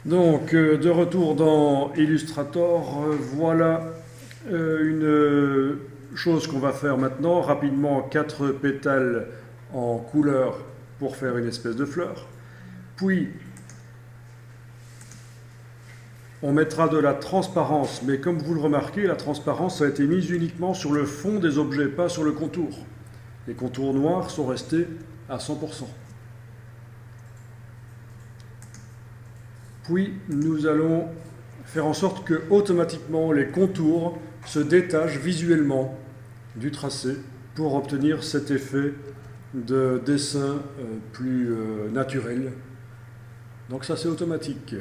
Donc, de retour dans Illustrator, voilà une chose qu'on va faire maintenant. Rapidement, 4 pétales en couleur pour faire une espèce de fleur. Puis, on mettra de la transparence, mais comme vous le remarquez, la transparence a été mise uniquement sur le fond des objets, pas sur le contour. Les contours noirs sont restés à 100%. Puis nous allons faire en sorte que automatiquement les contours se détachent visuellement du tracé pour obtenir cet effet de dessin plus naturel. Donc ça c'est automatique.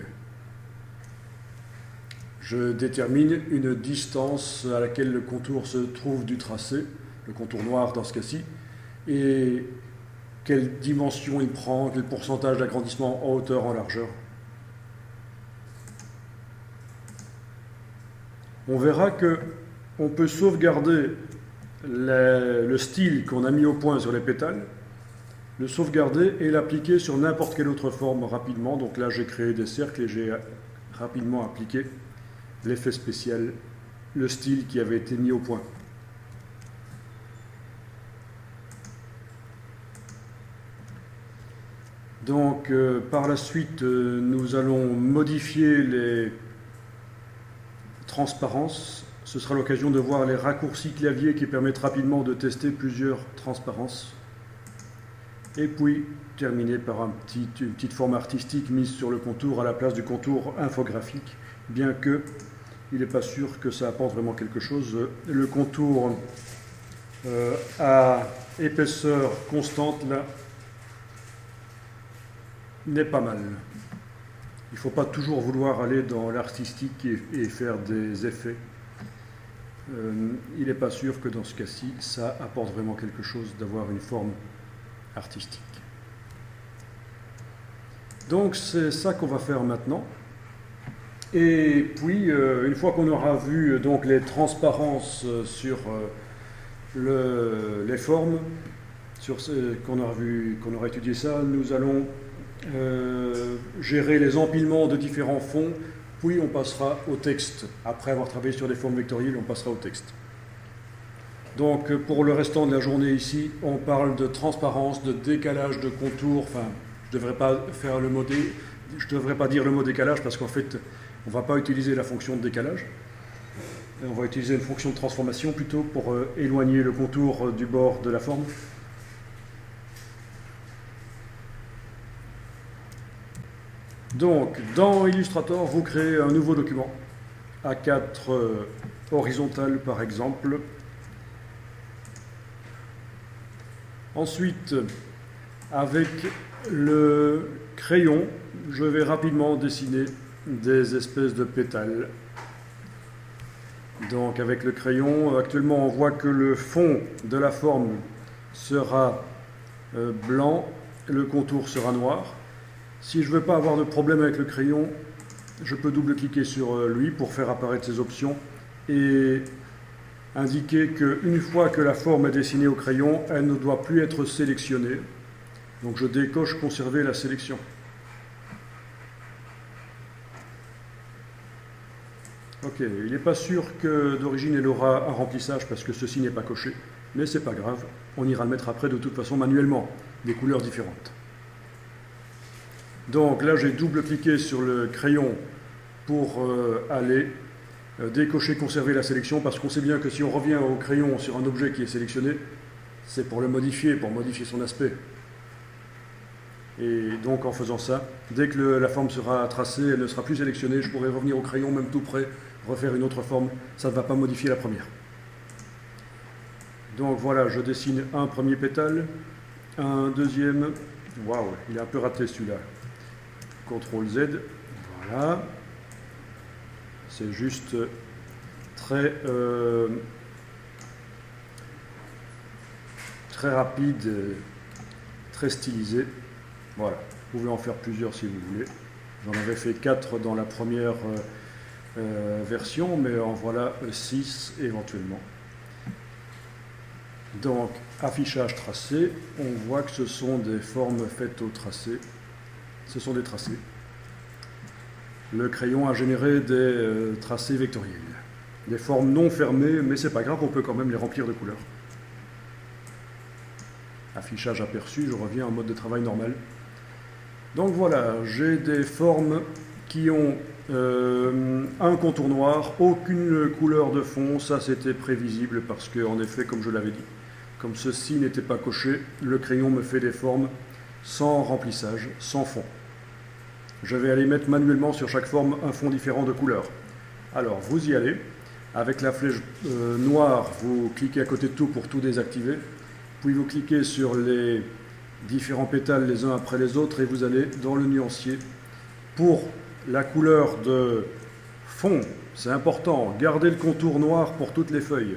Je détermine une distance à laquelle le contour se trouve du tracé, le contour noir dans ce cas-ci, et quelle dimension il prend, quel pourcentage d'agrandissement en hauteur, en largeur. On verra qu'on peut sauvegarder le style qu'on a mis au point sur les pétales, le sauvegarder et l'appliquer sur n'importe quelle autre forme rapidement. Donc là, j'ai créé des cercles et j'ai rapidement appliqué l'effet spécial, le style qui avait été mis au point. Donc, par la suite, nous allons modifier les transparences. Ce sera l'occasion de voir les raccourcis clavier qui permettent rapidement de tester plusieurs transparences. Et puis, terminer par une petite forme artistique mise sur le contour à la place du contour infographique, bien que il n'est pas sûr que ça apporte vraiment quelque chose. Le contour à épaisseur constante, là, n'est pas mal. Il ne faut pas toujours vouloir aller dans l'artistique et faire des effets. Il n'est pas sûr que dans ce cas-ci, ça apporte vraiment quelque chose d'avoir une forme artistique. Donc c'est ça qu'on va faire maintenant. Et puis, une fois qu'on aura vu donc, les transparences sur les formes, qu'on aura étudié ça, nous allons gérer les empilements de différents fonds, puis on passera au texte. Après avoir travaillé sur des formes vectorielles, on passera au texte. Donc pour le restant de la journée ici, on parle de transparence, de décalage de contours. Enfin, je ne devrais pas dire le mot décalage parce qu'en fait, on ne va pas utiliser la fonction de décalage. On va utiliser une fonction de transformation plutôt pour éloigner le contour du bord de la forme. Donc, dans Illustrator, vous créez un nouveau document, A4 horizontal par exemple. Ensuite, avec le crayon, je vais rapidement dessiner des espèces de pétales. Donc, avec le crayon, actuellement, on voit que le fond de la forme sera blanc, le contour sera noir. Si je ne veux pas avoir de problème avec le crayon, je peux double-cliquer sur lui pour faire apparaître ces options et indiquer qu'une fois que la forme est dessinée au crayon, elle ne doit plus être sélectionnée. Donc je décoche conserver la sélection. Ok, il n'est pas sûr que d'origine elle aura un remplissage parce que ceci n'est pas coché, mais c'est pas grave, on ira le mettre après de toute façon manuellement, des couleurs différentes. Donc là, j'ai double-cliqué sur le crayon pour aller décocher, conserver la sélection, parce qu'on sait bien que si on revient au crayon sur un objet qui est sélectionné, c'est pour le modifier, pour modifier son aspect. Et donc en faisant ça, dès que la forme sera tracée, elle ne sera plus sélectionnée, je pourrai revenir au crayon, même tout près, refaire une autre forme, ça ne va pas modifier la première. Donc voilà, je dessine un premier pétale, un deuxième, waouh, il est un peu raté celui-là. CTRL Z, voilà. C'est juste très rapide, très stylisé. Voilà, vous pouvez en faire plusieurs si vous voulez. J'en avais fait 4 dans la première version, mais en voilà 6 éventuellement. Donc, affichage tracé, on voit que ce sont des formes faites au tracé. Ce sont des tracés. le crayon a généré des tracés vectoriels. Des formes non fermées, mais c'est pas grave, on peut quand même les remplir de couleurs. Affichage aperçu, je reviens en mode de travail normal. Donc voilà, j'ai des formes qui ont un contour noir, aucune couleur de fond, ça c'était prévisible parce que, en effet, comme je l'avais dit, comme ceci n'était pas coché, le crayon me fait des formes sans remplissage, sans fond. Je vais aller mettre manuellement sur chaque forme un fond différent de couleur. Alors vous y allez, avec la flèche noire, vous cliquez à côté de tout pour tout désactiver, puis vous cliquez sur les différents pétales les uns après les autres et vous allez dans le nuancier. Pour la couleur de fond, c'est important, gardez le contour noir pour toutes les feuilles.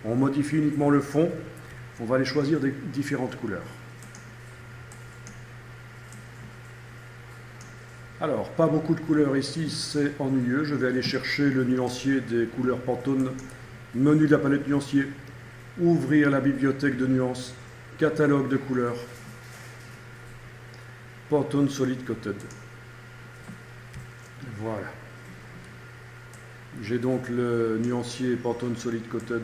On modifie uniquement le fond, on va aller choisir des différentes couleurs. Alors, pas beaucoup de couleurs ici, c'est ennuyeux. Je vais aller chercher le nuancier des couleurs Pantone, menu de la palette nuancier, ouvrir la bibliothèque de nuances, catalogue de couleurs, Pantone Solid Coated. Voilà. J'ai donc le nuancier Pantone Solid Coated.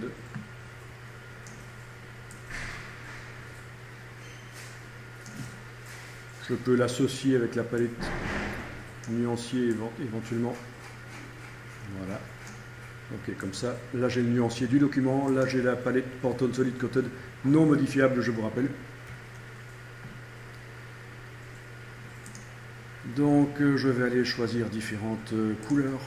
Je peux l'associer avec la palette nuancier éventuellement. Voilà. Ok, comme ça. Là, j'ai le nuancier du document. Là, j'ai la palette Pantone Solid Coated non modifiable, je vous rappelle. Donc, je vais aller choisir différentes couleurs.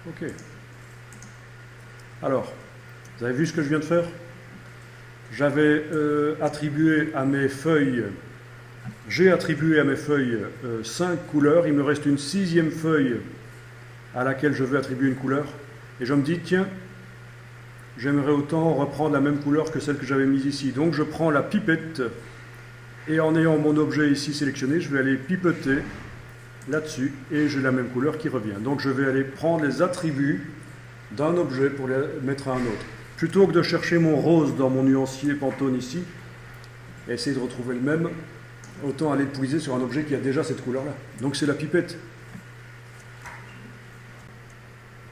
Ok. Alors, vous avez vu ce que je viens de faire? J'avais attribué à mes feuilles, j'ai attribué à mes feuilles 5 couleurs. Il me reste une 6e feuille à laquelle je veux attribuer une couleur. Et je me dis, tiens, j'aimerais autant reprendre la même couleur que celle que j'avais mise ici. Donc je prends la pipette et en ayant mon objet ici sélectionné, je vais aller pipeter là-dessus et j'ai la même couleur qui revient. Donc je vais aller prendre les attributs d'un objet pour les mettre à un autre. Plutôt que de chercher mon rose dans mon nuancier Pantone ici, et essayer de retrouver le même, autant aller puiser sur un objet qui a déjà cette couleur-là. Donc c'est la pipette.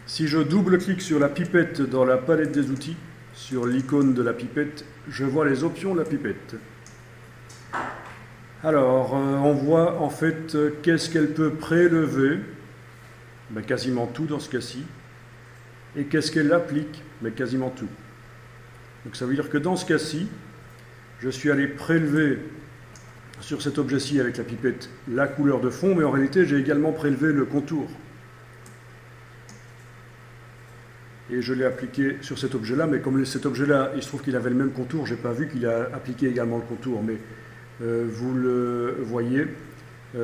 Si je double-clique sur la pipette dans la palette des outils, sur l'icône de la pipette, je vois les options de la pipette. Alors, on voit en fait qu'est-ce qu'elle peut prélever, ben, quasiment tout dans ce cas-ci, et qu'est-ce qu'elle applique, mais ben, quasiment tout. Donc ça veut dire que dans ce cas-ci, je suis allé prélever sur cet objet-ci avec la pipette la couleur de fond, mais en réalité j'ai également prélevé le contour. Et je l'ai appliqué sur cet objet-là, mais comme cet objet-là, il se trouve qu'il avait le même contour, je n'ai pas vu qu'il a appliqué également le contour, mais vous le voyez,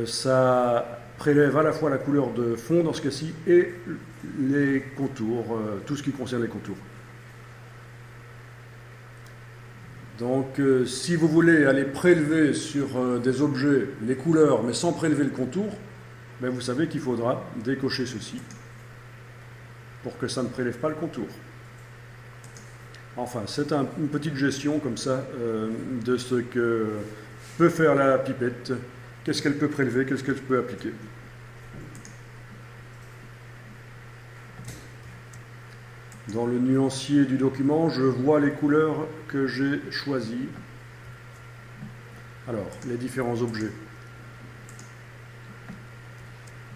ça prélève à la fois la couleur de fond dans ce cas-ci et les contours, tout ce qui concerne les contours. Donc si vous voulez aller prélever sur des objets les couleurs mais sans prélever le contour, ben, vous savez qu'il faudra décocher ceci pour que ça ne prélève pas le contour. Enfin, c'est une petite gestion comme ça de ce que peut faire la pipette, qu'est-ce qu'elle peut prélever, qu'est-ce qu'elle peut appliquer. Dans le nuancier du document, je vois les couleurs que j'ai choisies. Alors, les différents objets.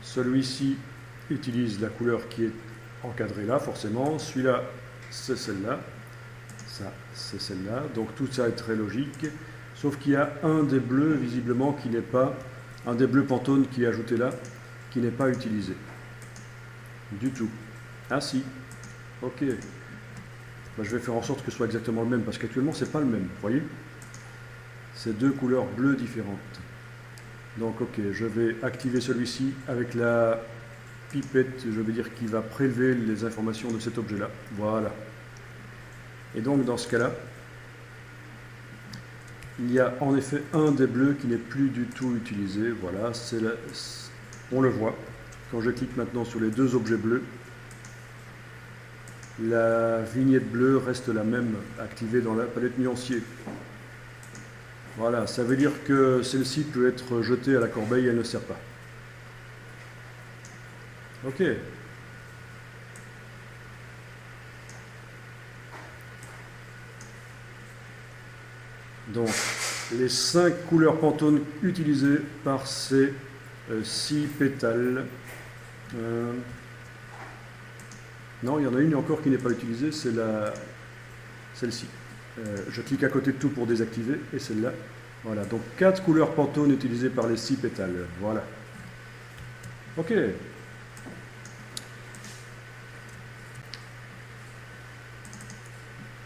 Celui-ci utilise la couleur qui est encadrée là, forcément. Celui-là, c'est celle-là. Ça, c'est celle-là. Donc tout ça est très logique. Sauf qu'il y a un des bleus, visiblement, qui n'est pas... Un des bleus Pantone qui est ajouté là, qui n'est pas utilisé. Du tout. Ah si. Ok. Ben, je vais faire en sorte que ce soit exactement le même, parce qu'actuellement, c'est pas le même. Vous voyez? C'est deux couleurs bleues différentes. Donc ok, je vais activer celui-ci avec la pipette, je veux dire, qui va prélever les informations de cet objet-là. Voilà. Et donc, dans ce cas-là, il y a en effet un des bleus qui n'est plus du tout utilisé. Voilà, on le voit. Quand je clique maintenant sur les deux objets bleus, la vignette bleue reste la même, activée dans la palette nuancier. Voilà, ça veut dire que celle-ci peut être jetée à la corbeille, elle ne sert pas. Ok. Donc, les 5 couleurs Pantone utilisées par ces 6 pétales. Non, il y en a une encore qui n'est pas utilisée, c'est celle-ci. Je clique à côté de tout pour désactiver, et celle-là. Voilà, donc 4 couleurs Pantone utilisées par les 6 pétales. Voilà. Ok.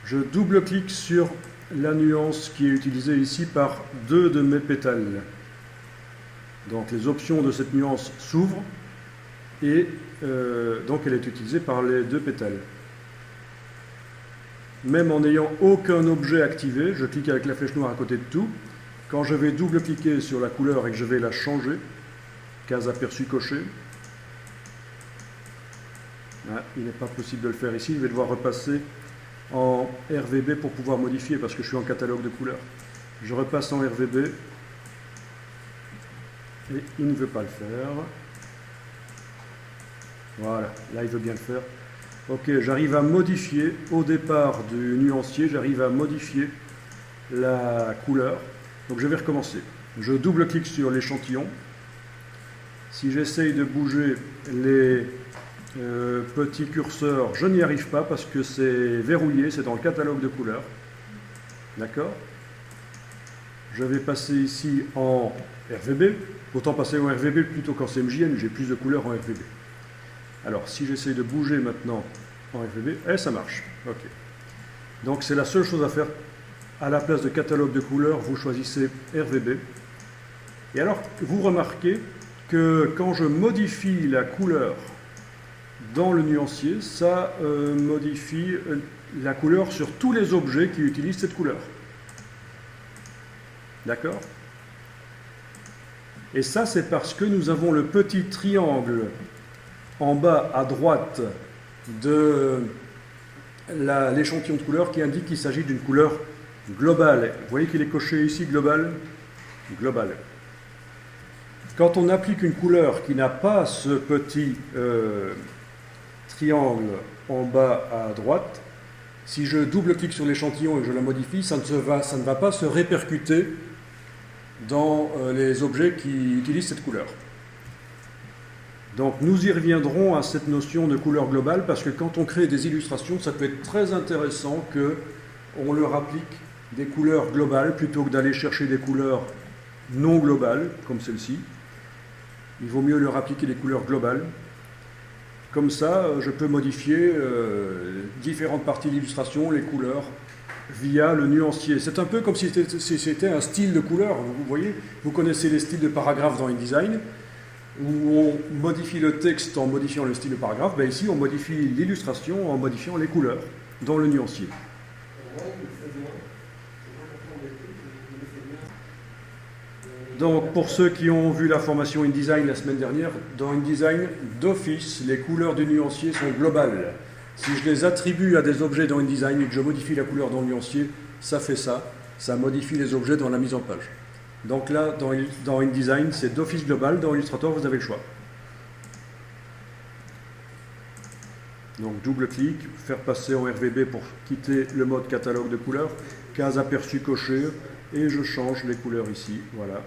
Je double-clique sur la nuance qui est utilisée ici par 2 de mes pétales. Donc les options de cette nuance s'ouvrent et donc elle est utilisée par les 2 pétales. Même en n'ayant aucun objet activé, je clique avec la flèche noire à côté de tout. Quand je vais double-cliquer sur la couleur et que je vais la changer, case aperçu coché, ah, il n'est pas possible de le faire ici, je vais devoir repasser en RVB pour pouvoir modifier parce que je suis en catalogue de couleurs. Je repasse en RVB et il ne veut pas le faire. Voilà, là il veut bien le faire. Ok, j'arrive à modifier au départ du nuancier, j'arrive à modifier la couleur. Donc je vais recommencer. Je double-clique sur l'échantillon. Si j'essaye de bouger les petits curseurs, je n'y arrive pas parce que c'est verrouillé, c'est dans le catalogue de couleurs. D'accord? Je vais passer ici en RVB. Autant passer en RVB plutôt qu'en CMJN, j'ai plus de couleurs en RVB. Alors, si j'essaye de bouger maintenant en RVB, ça marche. Ok. Donc, c'est la seule chose à faire. À la place de catalogue de couleurs, vous choisissez RVB. Et alors, vous remarquez que quand je modifie la couleur dans le nuancier, ça modifie la couleur sur tous les objets qui utilisent cette couleur. D'accord? Et ça, c'est parce que nous avons le petit triangle en bas à droite de l'échantillon de couleurs qui indique qu'il s'agit d'une couleur globale. Vous voyez qu'il est coché ici, global? Global. Quand on applique une couleur qui n'a pas ce petit triangle en bas à droite, si je double-clique sur l'échantillon et que je la modifie, ça ne va pas se répercuter dans les objets qui utilisent cette couleur. Donc nous y reviendrons à cette notion de couleur globale parce que quand on crée des illustrations, ça peut être très intéressant qu'on leur applique des couleurs globales plutôt que d'aller chercher des couleurs non globales, comme celle-ci. Il vaut mieux leur appliquer des couleurs globales. Comme ça, je peux modifier différentes parties de l'illustration, les couleurs, via le nuancier. C'est un peu comme si c'était un style de couleur. Vous voyez, vous connaissez les styles de paragraphes dans InDesign, où on modifie le texte en modifiant le style de paragraphe. Ben ici, on modifie l'illustration en modifiant les couleurs dans le nuancier. Donc, pour ceux qui ont vu la formation InDesign la semaine dernière, dans InDesign, d'office, les couleurs du nuancier sont globales. Si je les attribue à des objets dans InDesign et que je modifie la couleur dans le nuancier, ça fait ça. Ça modifie les objets dans la mise en page. Donc là, dans InDesign, c'est d'office global. Dans Illustrator, vous avez le choix. Donc, double-clic, faire passer en RVB pour quitter le mode catalogue de couleurs, case aperçu coché, et je change les couleurs ici. Voilà.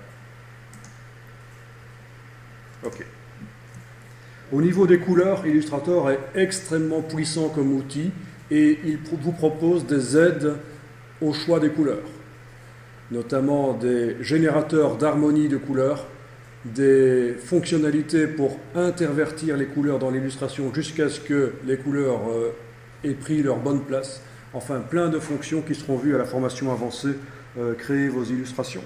Ok. Au niveau des couleurs, Illustrator est extrêmement puissant comme outil et il vous propose des aides au choix des couleurs, notamment des générateurs d'harmonie de couleurs, des fonctionnalités pour intervertir les couleurs dans l'illustration jusqu'à ce que les couleurs aient pris leur bonne place. Enfin, plein de fonctions qui seront vues à la formation avancée Créer vos illustrations.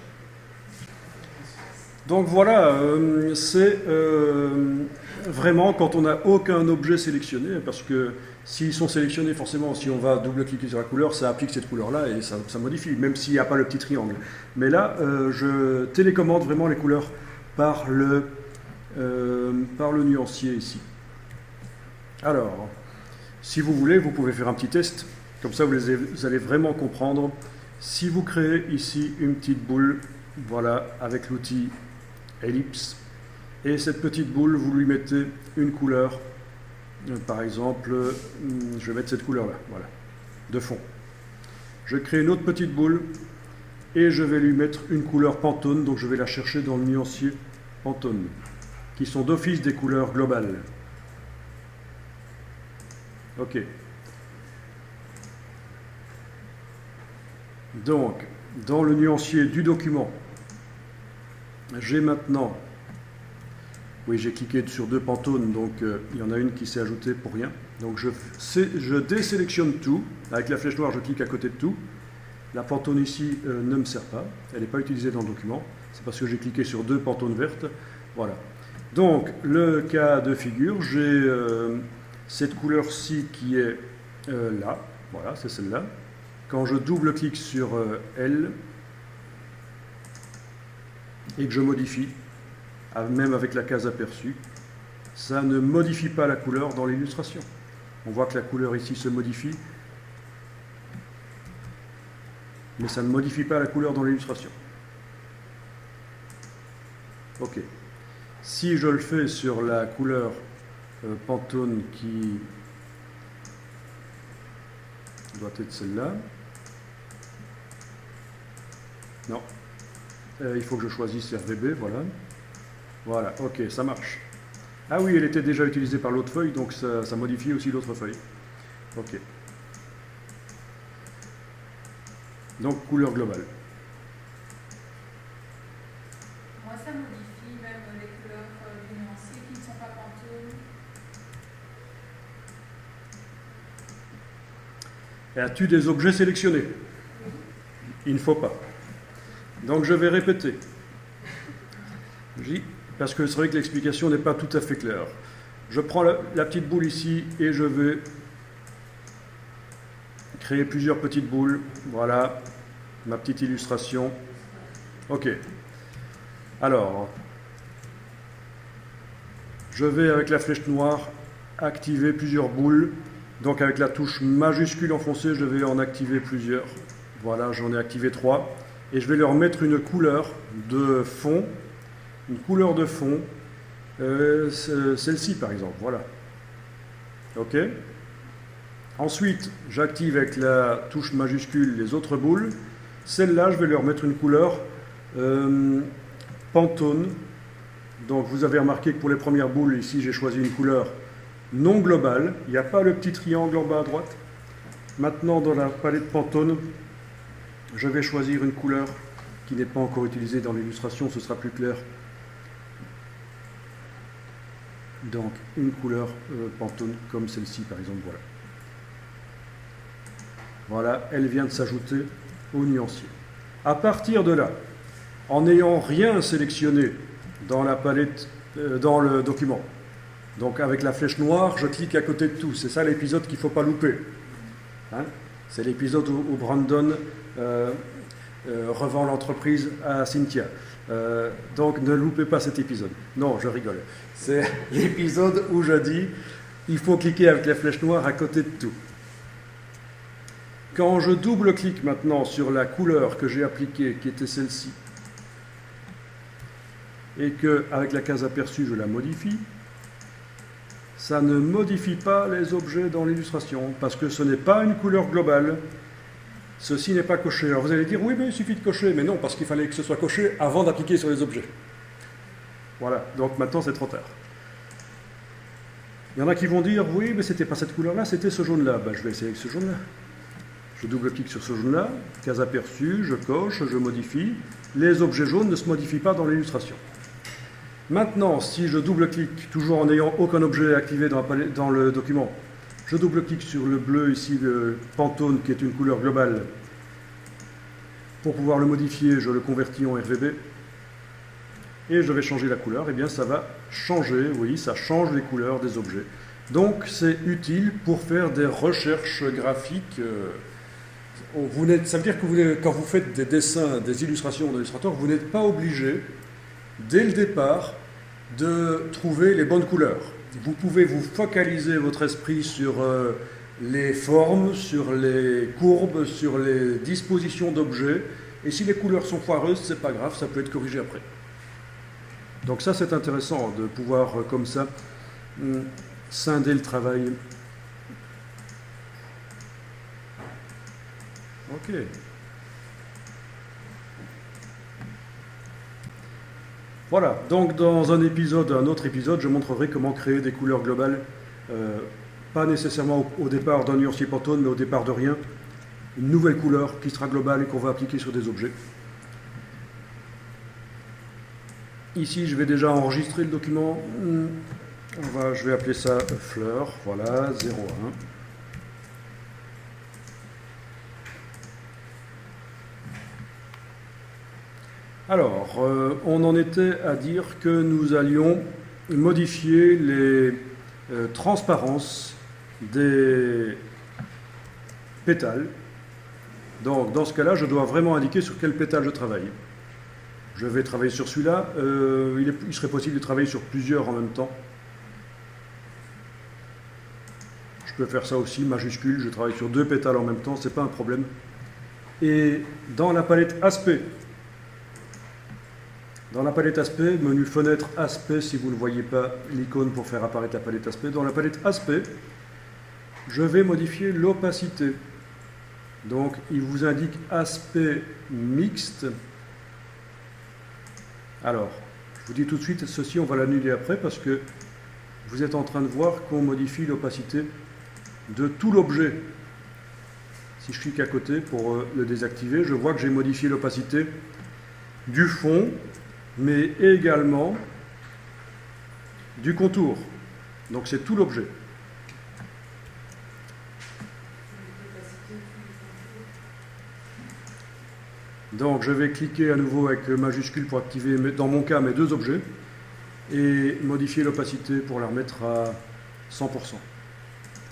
Donc voilà, c'est vraiment quand on n'a aucun objet sélectionné, parce que s'ils sont sélectionnés, forcément, si on va double-cliquer sur la couleur, ça applique cette couleur-là et ça modifie, même s'il n'y a pas le petit triangle. Mais là, je télécommande vraiment les couleurs par le nuancier ici. Alors, si vous voulez, vous pouvez faire un petit test, comme ça vous allez vraiment comprendre. Si vous créez ici une petite boule, voilà, avec l'outil ellipse, et cette petite boule, vous lui mettez une couleur, par exemple, je vais mettre cette couleur-là, voilà, de fond. Je crée une autre petite boule, et je vais lui mettre une couleur Pantone, donc je vais la chercher dans le nuancier Pantone, qui sont d'office des couleurs globales. Ok. Donc, dans le nuancier du document, j'ai maintenant, oui, j'ai cliqué sur deux Pantones, donc il y en a une qui s'est ajoutée pour rien. Donc je désélectionne tout, avec la flèche noire je clique à côté de tout. La Pantone ici ne me sert pas, elle n'est pas utilisée dans le document, c'est parce que j'ai cliqué sur deux Pantones vertes. Voilà. Donc le cas de figure, j'ai cette couleur-ci qui est là, voilà, c'est celle-là. Quand je double-clique sur elle et que je modifie, même avec la case aperçue, ça ne modifie pas la couleur dans l'illustration. On voit que la couleur ici se modifie, mais ça ne modifie pas la couleur dans l'illustration. Ok. Si je le fais sur la couleur Pantone qui doit être celle-là, non, il faut que je choisisse RVB, voilà. Voilà, ok, ça marche. Ah oui, elle était déjà utilisée par l'autre feuille, donc ça modifie aussi l'autre feuille. Ok. Donc, couleur globale. Moi, ça modifie même les couleurs du nuancier qui ne sont pas Pantone. Et as-tu des objets sélectionnés? Oui. Il ne faut pas. Donc, je vais répéter. Parce que c'est vrai que l'explication n'est pas tout à fait claire. Je prends la petite boule ici et je vais créer plusieurs petites boules. Voilà, ma petite illustration. Ok. Alors, je vais avec la flèche noire activer plusieurs boules. Donc avec la touche majuscule enfoncée, je vais en activer plusieurs. Voilà, j'en ai activé 3. Et je vais leur mettre une couleur de fond. Une couleur de fond, celle-ci par exemple, voilà. Ok. Ensuite, j'active avec la touche majuscule les autres boules. Celle-là, je vais leur mettre une couleur Pantone. Donc vous avez remarqué que pour les premières boules, ici j'ai choisi une couleur non globale. Il n'y a pas le petit triangle en bas à droite. Maintenant, dans la palette Pantone, je vais choisir une couleur qui n'est pas encore utilisée dans l'illustration, ce sera plus clair. Donc, une couleur Pantone comme celle-ci, par exemple, voilà. Voilà, elle vient de s'ajouter au nuancier. À partir de là, en n'ayant rien sélectionné dans la palette, dans le document, donc avec la flèche noire, je clique à côté de tout. C'est ça l'épisode qu'il ne faut pas louper. Hein? C'est l'épisode où Brandon revend l'entreprise à Cynthia. Donc ne loupez pas cet épisode. Non, je rigole. C'est l'épisode où je dis il faut cliquer avec la flèche noire à côté de tout. Quand je double-clique maintenant sur la couleur que j'ai appliquée, qui était celle-ci, et qu'avec la case aperçue je la modifie, ça ne modifie pas les objets dans l'illustration, parce que ce n'est pas une couleur globale. Ceci n'est pas coché. Alors vous allez dire, oui, mais il suffit de cocher. Mais non, parce qu'il fallait que ce soit coché avant d'appliquer sur les objets. Voilà, donc maintenant c'est trop tard. Il y en a qui vont dire, oui, mais c'était pas cette couleur-là, c'était ce jaune-là. Ben, je vais essayer avec ce jaune-là. Je double-clique sur ce jaune-là, case aperçue, je coche, je modifie. Les objets jaunes ne se modifient pas dans l'illustration. Maintenant, si je double-clique, toujours en n'ayant aucun objet activé dans le document, je double-clique sur le bleu ici, le Pantone, qui est une couleur globale. Pour pouvoir le modifier, je le convertis en RVB. et je vais changer la couleur, et bien ça va changer, oui, ça change les couleurs des objets. Donc c'est utile pour faire des recherches graphiques. Ça veut dire que quand vous faites des dessins, des illustrations dans Illustrator, vous n'êtes pas obligé, dès le départ, de trouver les bonnes couleurs. Vous pouvez vous focaliser votre esprit sur les formes, sur les courbes, sur les dispositions d'objets, et si les couleurs sont foireuses, c'est pas grave, ça peut être corrigé après. Donc ça c'est intéressant de pouvoir comme ça scinder le travail. Ok. Voilà, donc dans un autre épisode, je montrerai comment créer des couleurs globales, pas nécessairement au départ d'un nuancier Pantone, mais au départ de rien. Une nouvelle couleur qui sera globale et qu'on va appliquer sur des objets. Ici, je vais déjà enregistrer le document. Je vais appeler ça fleur, voilà, 01. Alors, on en était à dire que nous allions modifier les transparences des pétales. Donc, dans ce cas-là, je dois vraiment indiquer sur quel pétale je travaille. Je vais travailler sur celui-là. Il serait possible de travailler sur plusieurs en même temps. Je peux faire ça aussi, majuscule. Je travaille sur 2 pétales en même temps, c'est pas un problème. Et dans la palette aspect, menu fenêtre aspect, si vous ne voyez pas l'icône pour faire apparaître la palette aspect, dans la palette aspect, je vais modifier l'opacité. Donc, il vous indique aspect mixte. Alors, je vous dis tout de suite, ceci, on va l'annuler après parce que vous êtes en train de voir qu'on modifie l'opacité de tout l'objet. Si je clique à côté pour le désactiver, je vois que j'ai modifié l'opacité du fond, mais également du contour. Donc c'est tout l'objet. Donc je vais cliquer à nouveau avec majuscule pour activer, dans mon cas, mes 2 objets et modifier l'opacité pour la remettre à 100%.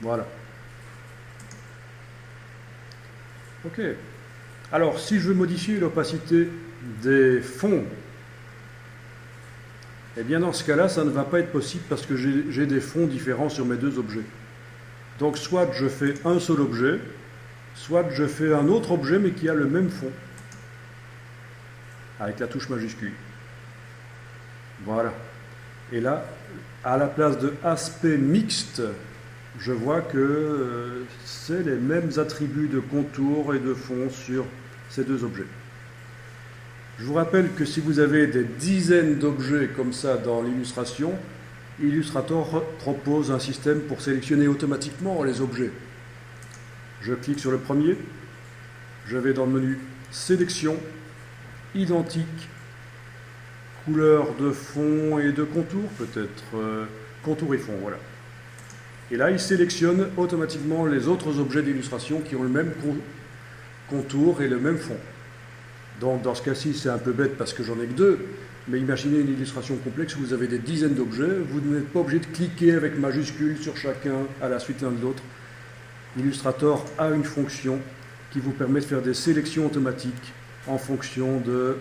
Voilà. Ok. Alors si je veux modifier l'opacité des fonds, eh bien dans ce cas-là, ça ne va pas être possible parce que j'ai des fonds différents sur mes 2 objets. Donc soit je fais un seul objet, soit je fais un autre objet mais qui a le même fond, avec la touche majuscule. Voilà. Et là, à la place de aspect mixte, je vois que c'est les mêmes attributs de contour et de fond sur ces 2 objets. Je vous rappelle que si vous avez des dizaines d'objets comme ça dans l'illustration, Illustrator propose un système pour sélectionner automatiquement les objets. Je clique sur le premier, je vais dans le menu Sélection, Identique, couleur de fond et de contour, peut-être contour et fond, voilà. Et là, il sélectionne automatiquement les autres objets d'illustration qui ont le même contour et le même fond. Donc dans ce cas-ci, c'est un peu bête parce que j'en ai que 2, mais imaginez une illustration complexe où vous avez des dizaines d'objets, vous n'êtes pas obligé de cliquer avec majuscule sur chacun à la suite l'un de l'autre. Illustrator a une fonction qui vous permet de faire des sélections automatiques en fonction de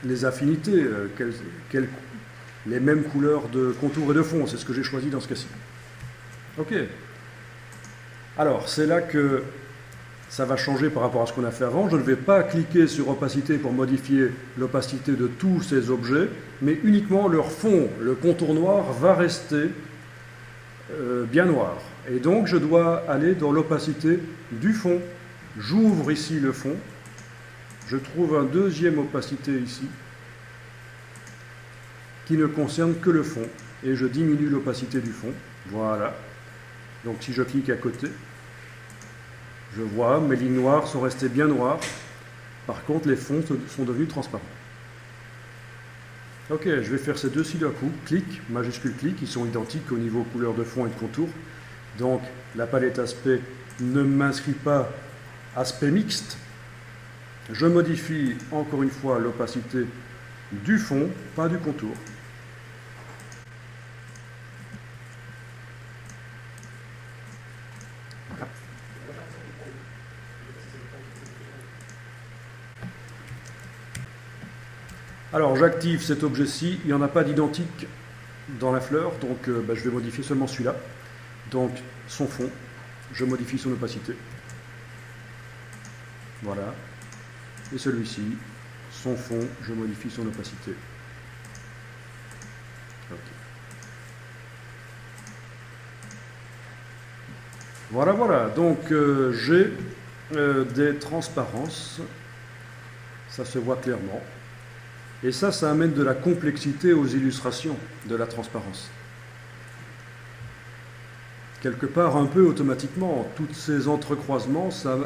les affinités, les mêmes couleurs de contour et de fond, c'est ce que j'ai choisi dans ce cas-ci. Ok. Alors, c'est là que ça va changer par rapport à ce qu'on a fait avant. Je ne vais pas cliquer sur opacité pour modifier l'opacité de tous ces objets, mais uniquement leur fond, le contour noir, va rester bien noir. Et donc, je dois aller dans l'opacité du fond. J'ouvre ici le fond. Je trouve un deuxième opacité ici qui ne concerne que le fond. Et je diminue l'opacité du fond. Voilà. Donc si je clique à côté, je vois mes lignes noires sont restées bien noires. Par contre, les fonds sont devenus transparents. Ok, je vais faire ces 2 ci d'un coup. Clic, majuscule clic, ils sont identiques au niveau couleur de fond et de contour. Donc la palette aspect ne m'inscrit pas aspect mixte. Je modifie encore une fois l'opacité du fond, pas du contour. Voilà. Alors j'active cet objet-ci, il n'y en a pas d'identique dans la fleur, donc je vais modifier seulement celui-là. Donc son fond, je modifie son opacité. Voilà. Et celui-ci, son fond, je modifie son opacité. Ok. Voilà, voilà. Donc j'ai des transparences. Ça se voit clairement. Et ça amène de la complexité aux illustrations de la transparence. Quelque part, un peu automatiquement, tous ces entrecroisements, ça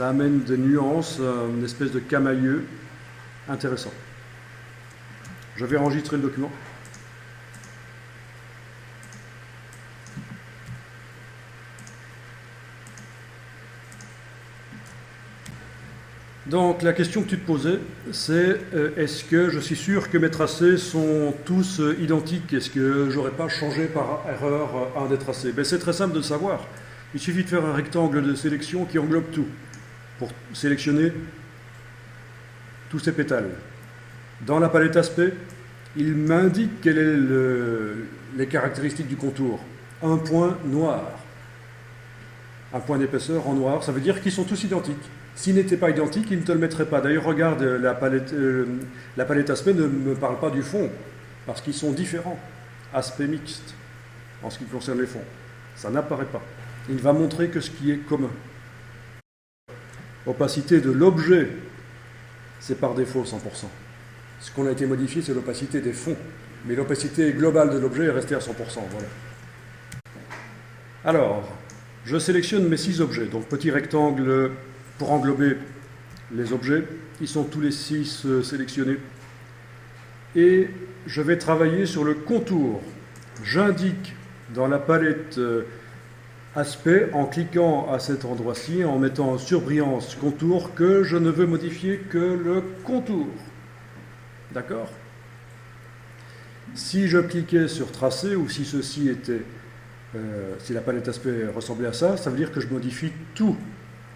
amène des nuances, une espèce de camailleux intéressant. Je vais enregistrer le document. Donc la question que tu te posais, c'est est-ce que je suis sûr que mes tracés sont tous identiques? Est-ce que j'aurais pas changé par erreur un des tracés? C'est très simple de le savoir. Il suffit de faire un rectangle de sélection qui englobe tout pour sélectionner tous ces pétales. Dans la palette aspect, il m'indique quelles sont les caractéristiques du contour. Un point noir, un point d'épaisseur en noir, ça veut dire qu'ils sont tous identiques. S'ils n'étaient pas identiques, il ne te le mettrait pas. D'ailleurs, regarde, la palette aspect ne me parle pas du fond, parce qu'ils sont différents. Aspect mixte, en ce qui concerne les fonds. Ça n'apparaît pas. Il va montrer que ce qui est commun. Opacité de l'objet, c'est par défaut 100%. Ce qu'on a été modifié, c'est l'opacité des fonds. Mais l'opacité globale de l'objet est restée à 100%. Voilà. Alors, je sélectionne mes 6 objets. Donc, petit rectangle pour englober les objets. Ils sont tous les 6 sélectionnés. Et je vais travailler sur le contour. J'indique dans la palette aspect, en cliquant à cet endroit-ci, en mettant sur brillance contour, que je ne veux modifier que le contour. D'accord? Si je cliquais sur tracé, ou si ceci était, si la palette aspect ressemblait à ça, ça veut dire que je modifie tous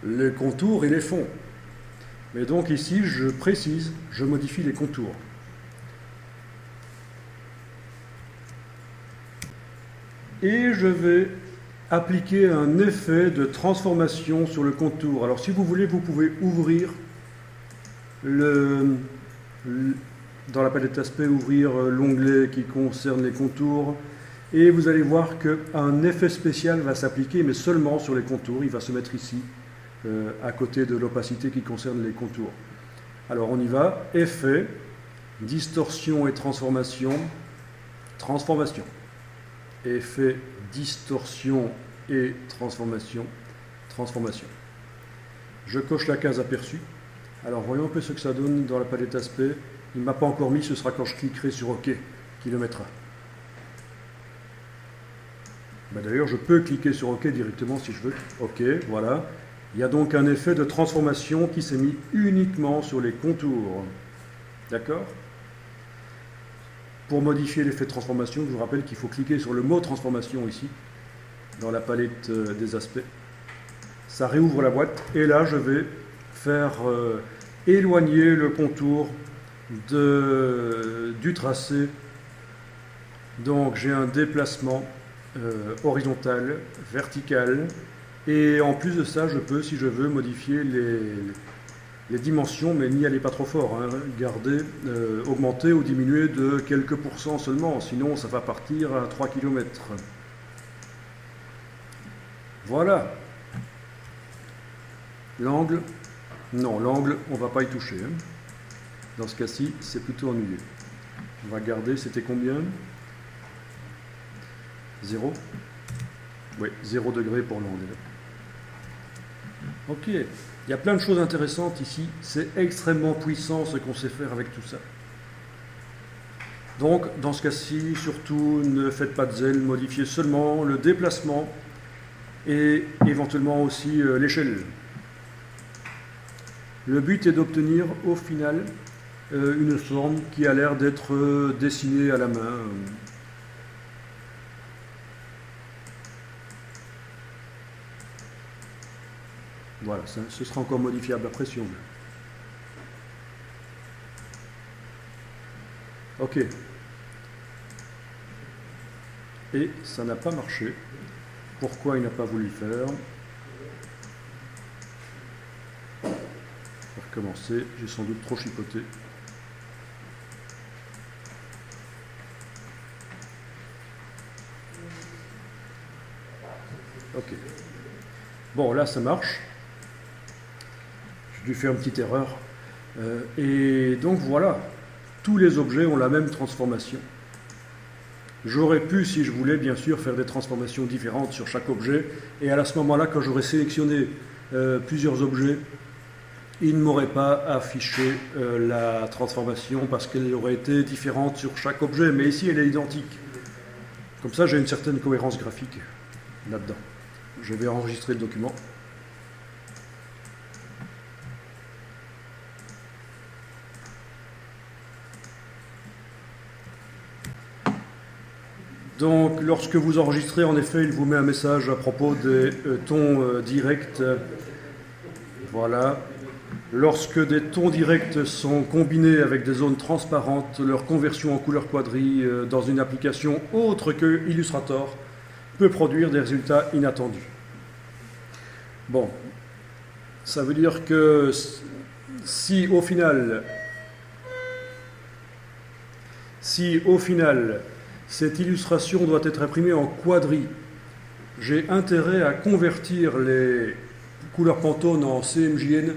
les contours et les fonds. Mais donc ici, je précise, je modifie les contours. Et je vais appliquer un effet de transformation sur le contour. Alors si vous voulez, vous pouvez ouvrir dans la palette aspect, ouvrir l'onglet qui concerne les contours, et vous allez voir qu'un effet spécial va s'appliquer, mais seulement sur les contours. Il va se mettre ici, à côté de l'opacité qui concerne les contours. Alors on y va, effet, distorsion et transformation, transformation. Effet, distorsion et transformation, transformation. Je coche la case aperçu. Alors voyons un peu ce que ça donne dans la palette aspect. Il ne m'a pas encore mis, ce sera quand je cliquerai sur OK qu'il le mettra. D'ailleurs, je peux cliquer sur OK directement si je veux. OK, voilà. Il y a donc un effet de transformation qui s'est mis uniquement sur les contours. D'accord ? Pour modifier l'effet de transformation, je vous rappelle qu'il faut cliquer sur le mot transformation ici, dans la palette des aspects. Ça réouvre la boîte et là je vais faire éloigner le contour du tracé. Donc j'ai un déplacement horizontal, vertical, et en plus de ça je peux, si je veux, modifier les dimensions, mais n'y allez pas trop fort, hein. Gardez, augmenter ou diminuer de quelques pourcents seulement, sinon ça va partir à 3 km. Voilà. L'angle, non, l'angle, on ne va pas y toucher. Hein. Dans ce cas-ci, c'est plutôt ennuyeux. On va garder, c'était combien? 0? Oui, 0 degré pour l'angle. Ok. Il y a plein de choses intéressantes ici. C'est extrêmement puissant ce qu'on sait faire avec tout ça. Donc, dans ce cas-ci, surtout, ne faites pas de zèle, modifiez seulement le déplacement et éventuellement aussi l'échelle. Le but est d'obtenir au final une forme qui a l'air d'être dessinée à la main. Voilà, ce sera encore modifiable après si on veut. Ok. Et ça n'a pas marché. Pourquoi il n'a pas voulu le faire? On va recommencer, j'ai sans doute trop chipoté. Ok. Bon, là ça marche. J'ai dû faire une petite erreur. Et donc voilà, tous les objets ont la même transformation. J'aurais pu, si je voulais, bien sûr, faire des transformations différentes sur chaque objet. Et à ce moment-là, quand j'aurais sélectionné plusieurs objets, il ne m'aurait pas affiché la transformation parce qu'elle aurait été différente sur chaque objet. Mais ici, elle est identique. Comme ça, j'ai une certaine cohérence graphique là-dedans. Je vais enregistrer le document. Donc, lorsque vous enregistrez, en effet, il vous met un message à propos des tons directs. Voilà. Lorsque des tons directs sont combinés avec des zones transparentes, leur conversion en couleur quadri dans une application autre que Illustrator peut produire des résultats inattendus. Bon, ça veut dire que si au final cette illustration doit être imprimée en quadri, j'ai intérêt à convertir les couleurs Pantone en CMJN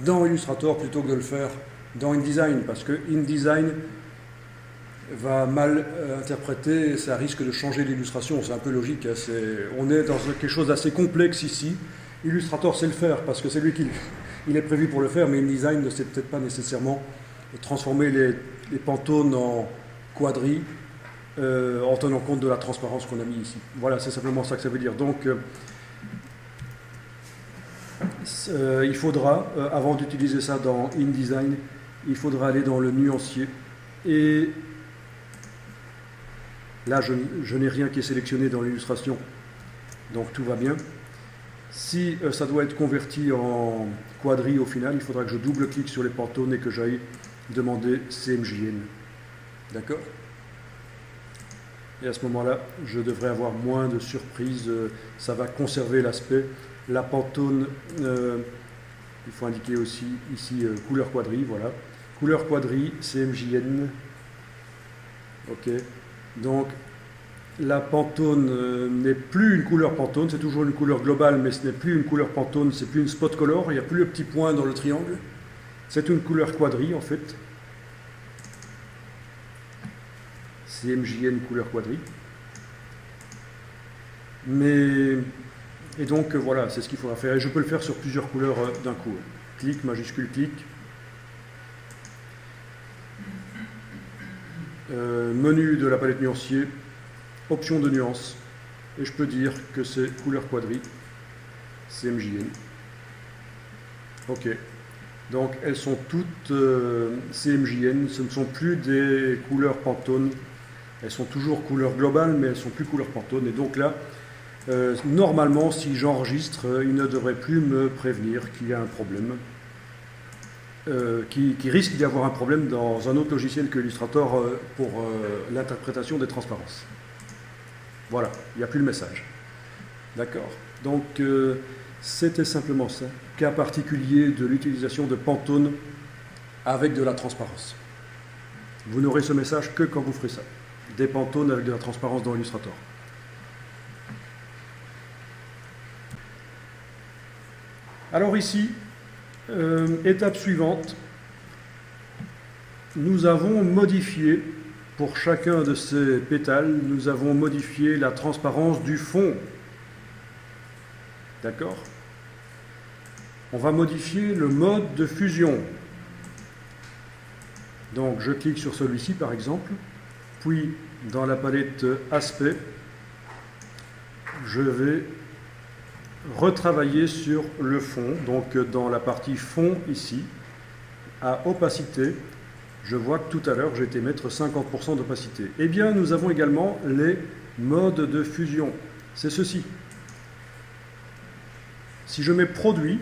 dans Illustrator plutôt que de le faire dans InDesign, parce que InDesign va mal interpréter et ça risque de changer l'illustration. C'est un peu logique, hein, on est dans quelque chose d'assez complexe ici. Illustrator sait le faire parce que c'est lui qui il est prévu pour le faire, mais InDesign ne sait peut-être pas nécessairement transformer les Pantone en quadri en tenant compte de la transparence qu'on a mis ici. Voilà, c'est simplement ça que ça veut dire. Donc, il faudra, avant d'utiliser ça dans InDesign, il faudra aller dans le nuancier. Et là, je n'ai rien qui est sélectionné dans l'illustration, donc tout va bien. Si ça doit être converti en quadri au final, il faudra que je double-clique sur les Pantone et que j'aille demander CMJN. D'accord ? Et à ce moment-là, je devrais avoir moins de surprises. Ça va conserver l'aspect. La Pantone, il faut indiquer aussi ici couleur quadri, voilà. Couleur quadri, CMJN. Ok. Donc, la Pantone n'est plus une couleur Pantone, c'est toujours une couleur globale, mais ce n'est plus une couleur Pantone, c'est plus une spot color, il n'y a plus le petit point dans le triangle. C'est une couleur quadri en fait. CMJN couleur quadri. Et donc voilà, c'est ce qu'il faudra faire. Et je peux le faire sur plusieurs couleurs d'un coup. Clic, majuscule, clic. Menu de la palette nuancier, option de nuance. Et je peux dire que c'est couleur quadri, CMJN. Ok. Donc elles sont toutes CMJN, ce ne sont plus des couleurs Pantone. Elles sont toujours couleur globale, mais elles sont plus couleur Pantone. Et donc là, normalement, si j'enregistre, il ne devrait plus me prévenir qu'il y a un problème, qu'il risque d'y avoir un problème dans un autre logiciel que Illustrator pour l'interprétation des transparences. Voilà, il n'y a plus le message. D'accord. Donc, c'était simplement ça, cas particulier de l'utilisation de Pantone avec de la transparence. Vous n'aurez ce message que quand vous ferez ça. Des Pantone avec de la transparence dans Illustrator. Alors ici, étape suivante, nous avons modifié, pour chacun de ces pétales, nous avons modifié la transparence du fond. D'accord ? On va modifier le mode de fusion. Donc je clique sur celui-ci par exemple, puis dans la palette aspect, je vais retravailler sur le fond. Donc dans la partie fond ici, à opacité, Je vois que tout à l'heure, j'ai été mettre 50% d'opacité. Eh bien, nous avons également les modes de fusion. C'est ceci. Si je mets produit,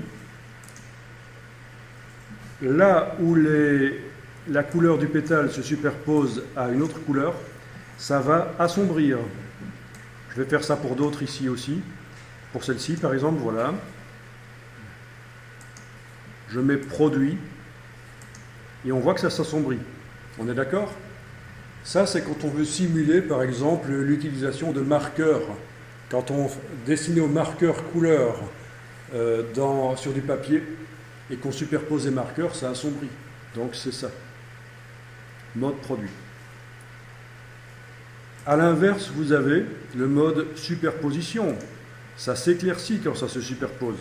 là où la couleur du pétale se superpose à une autre couleur, ça va assombrir. Je vais faire ça pour d'autres ici aussi. Pour celle-ci, par exemple, voilà. Je mets produit et on voit que ça s'assombrit. On est d'accord? Ça, c'est quand on veut simuler, par exemple, l'utilisation de marqueurs. Quand on dessine au marqueur couleur sur du papier et qu'on superpose des marqueurs, ça assombrit. Donc c'est ça. Mode produit. A l'inverse, vous avez le mode superposition. Ça s'éclaircit quand ça se superpose.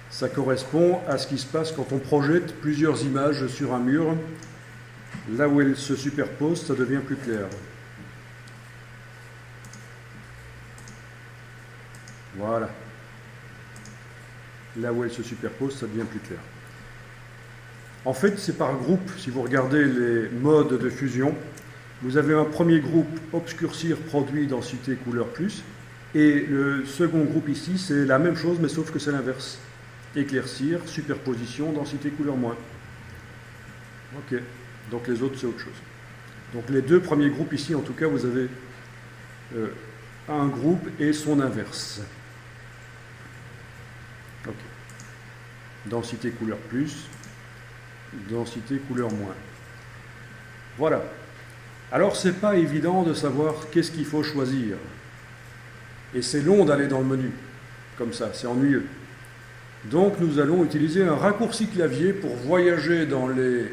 Ça correspond à ce qui se passe quand on projette plusieurs images sur un mur. Là où elles se superposent, ça devient plus clair. Voilà. Là où elles se superposent, ça devient plus clair. En fait, c'est par groupe. Si vous regardez les modes de fusion, vous avez un premier groupe, obscurcir, produit, densité, couleur, plus. Et le second groupe ici, c'est la même chose, mais sauf que c'est l'inverse. Éclaircir, superposition, densité, couleur, moins. Ok. Donc les autres, c'est autre chose. Donc les deux premiers groupes ici, en tout cas, vous avez un groupe et son inverse. Ok. Densité, couleur, plus. Densité, couleur, moins. Voilà. Alors, c'est pas évident de savoir qu'est-ce qu'il faut choisir. Et c'est long d'aller dans le menu, comme ça, c'est ennuyeux. Donc, nous allons utiliser un raccourci clavier pour voyager dans les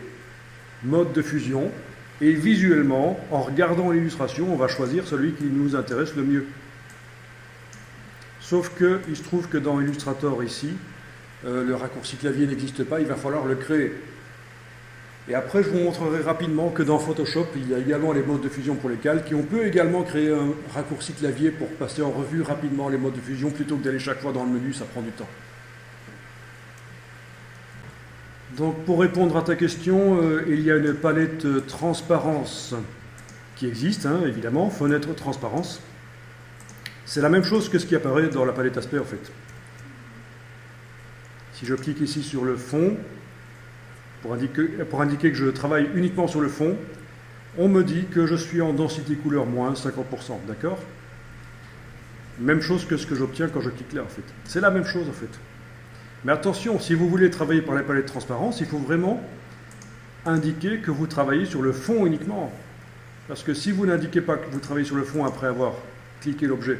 modes de fusion. Et visuellement, en regardant l'illustration, on va choisir celui qui nous intéresse le mieux. Sauf qu'il se trouve que dans Illustrator, ici, le raccourci clavier n'existe pas, il va falloir le créer. Et après, je vous montrerai rapidement que dans Photoshop, il y a également les modes de fusion pour les calques, et on peut également créer un raccourci clavier pour passer en revue rapidement les modes de fusion, plutôt que d'aller chaque fois dans le menu, ça prend du temps. Donc, pour répondre à ta question, il y a une palette transparence qui existe, hein, évidemment, fenêtre transparence. C'est la même chose que ce qui apparaît dans la palette aspect, en fait. Si je clique ici sur le fond, pour indiquer que je travaille uniquement sur le fond, on me dit que je suis en densité couleur moins 50%, d'accord? Même chose que ce que j'obtiens quand je clique là, en fait. C'est la même chose, en fait. Mais attention, si vous voulez travailler par la palette transparence, il faut vraiment indiquer que vous travaillez sur le fond uniquement. Parce que si vous n'indiquez pas que vous travaillez sur le fond après avoir cliqué l'objet,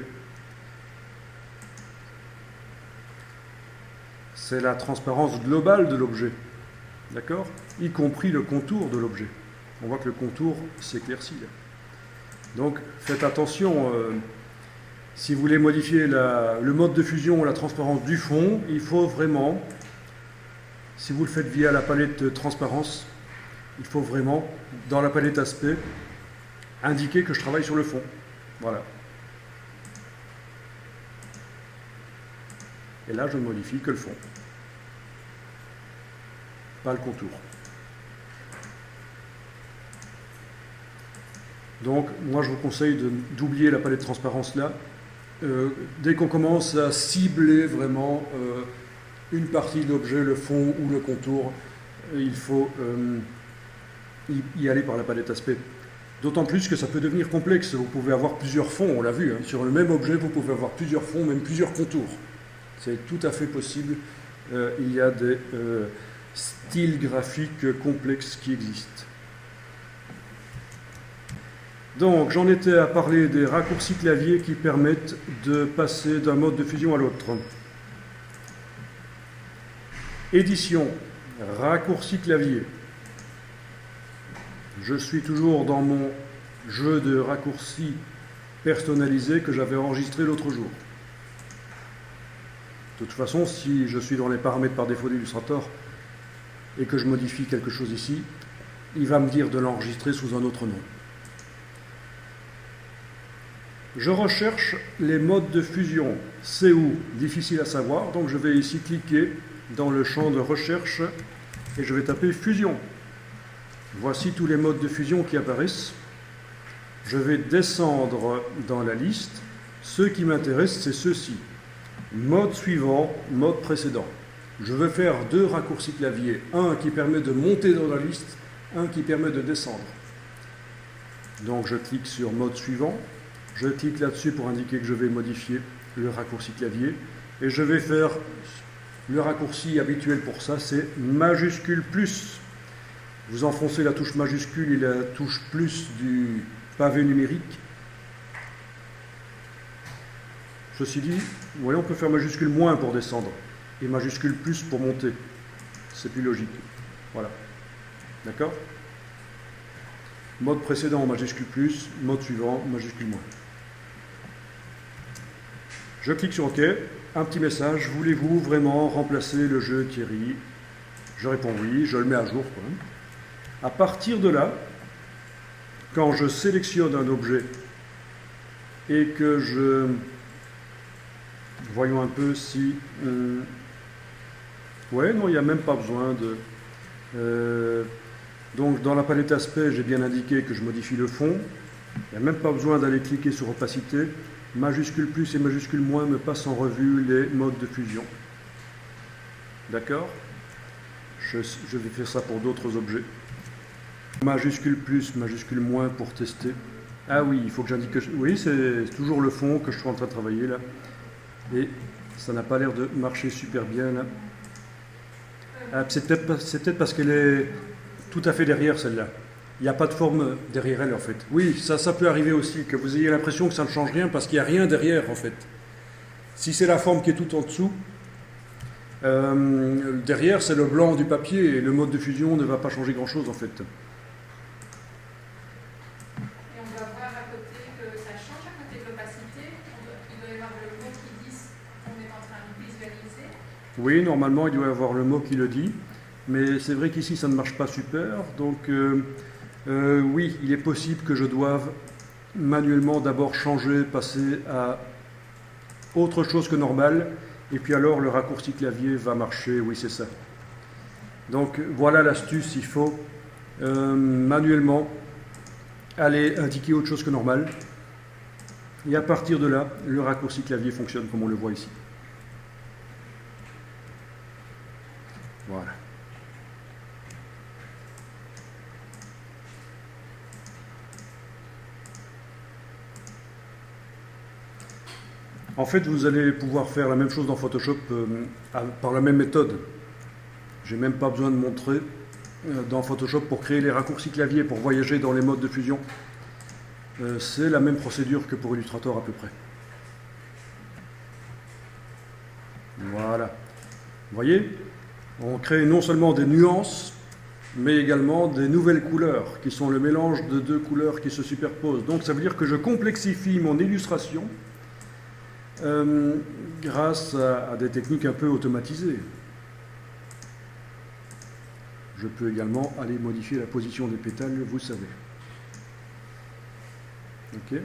c'est la transparence globale de l'objet. D'accord? Y compris le contour de l'objet. On voit que le contour s'éclaircit. Donc, faites attention. Si vous voulez modifier le mode de fusion ou la transparence du fond, il faut vraiment, si vous le faites via la palette transparence, il faut vraiment, dans la palette aspect, indiquer que je travaille sur le fond. Voilà. Et là, je ne modifie que le fond. Pas le contour. Donc, moi, je vous conseille d'oublier la palette transparence là. Dès qu'on commence à cibler vraiment une partie de l'objet, le fond ou le contour, il faut y aller par la palette aspect. D'autant plus que ça peut devenir complexe. Vous pouvez avoir plusieurs fonds, on l'a vu. Hein. Sur le même objet, vous pouvez avoir plusieurs fonds, même plusieurs contours. C'est tout à fait possible. Il y a des styles graphiques complexes qui existent. Donc, j'en étais à parler des raccourcis clavier qui permettent de passer d'un mode de fusion à l'autre. Édition, raccourci clavier. Je suis toujours dans mon jeu de raccourcis personnalisés que j'avais enregistré l'autre jour. De toute façon, si je suis dans les paramètres par défaut d'Illustrator et que je modifie quelque chose ici, il va me dire de l'enregistrer sous un autre nom. Je recherche les modes de fusion. C'est où? Difficile à savoir. Donc je vais ici cliquer dans le champ de recherche et je vais taper fusion. Voici tous les modes de fusion qui apparaissent. Je vais descendre dans la liste. Ceux qui m'intéressent, c'est ceux-ci. Mode suivant, mode précédent. Je vais faire 2 raccourcis clavier. Un qui permet de monter dans la liste, un qui permet de descendre. Donc je clique sur mode suivant. Je clique là-dessus pour indiquer que je vais modifier le raccourci clavier. Et je vais faire le raccourci habituel pour ça, c'est majuscule plus. Vous enfoncez la touche majuscule et la touche plus du pavé numérique. Ceci dit, vous voyez, on peut faire majuscule moins pour descendre et majuscule plus pour monter. C'est plus logique. Voilà. D'accord? Mode précédent, majuscule plus, mode suivant, majuscule moins. Je clique sur OK. Un petit message. Voulez-vous vraiment remplacer le jeu Thierry? Je réponds oui, je le mets à jour quand même. À partir de là, quand je sélectionne un objet et que je... Voyons un peu si... Ouais, non, il n'y a même pas besoin de... Donc, dans la palette aspect, j'ai bien indiqué que je modifie le fond. Il n'y a même pas besoin d'aller cliquer sur opacité. Majuscule plus et majuscule moins me passent en revue les modes de fusion. D'accord? Je vais faire ça pour d'autres objets. Majuscule plus, majuscule moins pour tester. Ah oui, il faut que j'indique que... Oui, c'est toujours le fond que je suis en train de travailler là. Et ça n'a pas l'air de marcher super bien là. Ah, c'est peut-être parce qu'elle est tout à fait derrière celle-là. Il n'y a pas de forme derrière elle en fait. Oui, ça peut arriver aussi, que vous ayez l'impression que ça ne change rien parce qu'il n'y a rien derrière en fait. Si c'est la forme qui est tout en dessous, derrière c'est le blanc du papier et le mode de fusion ne va pas changer grand-chose en fait. Oui, normalement, il doit y avoir le mot qui le dit. Mais c'est vrai qu'ici, ça ne marche pas super. Donc, oui, il est possible que je doive manuellement d'abord changer, passer à autre chose que normal. Et puis alors, le raccourci clavier va marcher. Oui, c'est ça. Donc, voilà l'astuce. Il faut manuellement aller indiquer autre chose que normal. Et à partir de là, le raccourci clavier fonctionne comme on le voit ici. Voilà. En fait, vous allez pouvoir faire la même chose dans Photoshop par la même méthode. J'ai même pas besoin de montrer dans Photoshop pour créer les raccourcis clavier pour voyager dans les modes de fusion. C'est la même procédure que pour Illustrator à peu près. Voilà. Vous voyez ? On crée non seulement des nuances, mais également des nouvelles couleurs, qui sont le mélange de 2 couleurs qui se superposent. Donc ça veut dire que je complexifie mon illustration grâce à des techniques un peu automatisées. Je peux également aller modifier la position des pétales, vous savez. Ok ?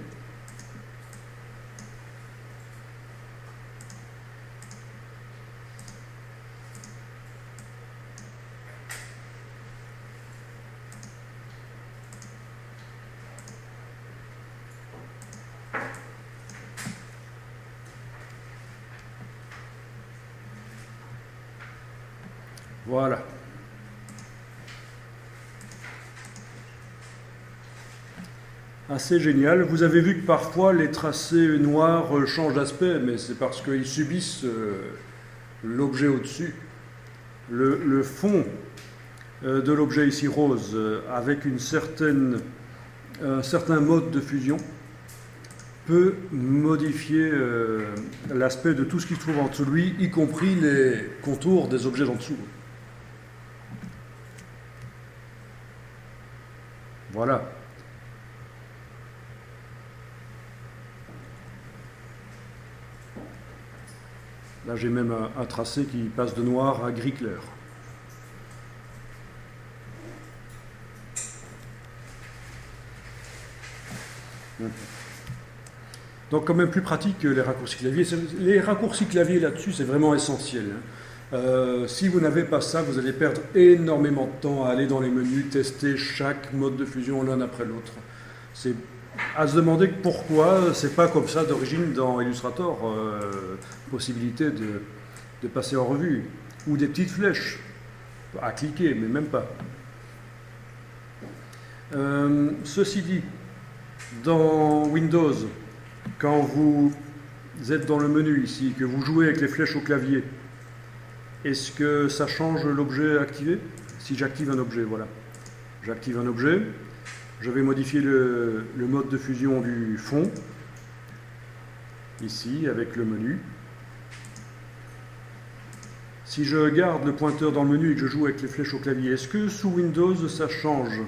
Voilà. Assez génial. Vous avez vu que parfois les tracés noirs changent d'aspect, mais c'est parce qu'ils subissent l'objet au-dessus. Le fond de l'objet ici rose, avec un certain mode de fusion, peut modifier l'aspect de tout ce qui se trouve en dessous de lui, y compris les contours des objets en dessous. Voilà. Là, j'ai même un tracé qui passe de noir à gris clair. Donc, quand même plus pratique que les raccourcis clavier. Les raccourcis clavier là-dessus, c'est vraiment essentiel. Si vous n'avez pas ça, vous allez perdre énormément de temps à aller dans les menus, tester chaque mode de fusion l'un après l'autre. C'est à se demander pourquoi c'est pas comme ça d'origine dans Illustrator, possibilité de passer en revue, ou des petites flèches à cliquer, mais même pas. Ceci dit, dans Windows, quand vous êtes dans le menu ici, que vous jouez avec les flèches au clavier, est-ce que ça change l'objet activé? Si j'active un objet, voilà. J'active un objet, je vais modifier le mode de fusion du fond, ici, avec le menu. Si je garde le pointeur dans le menu et que je joue avec les flèches au clavier, est-ce que sous Windows ça change?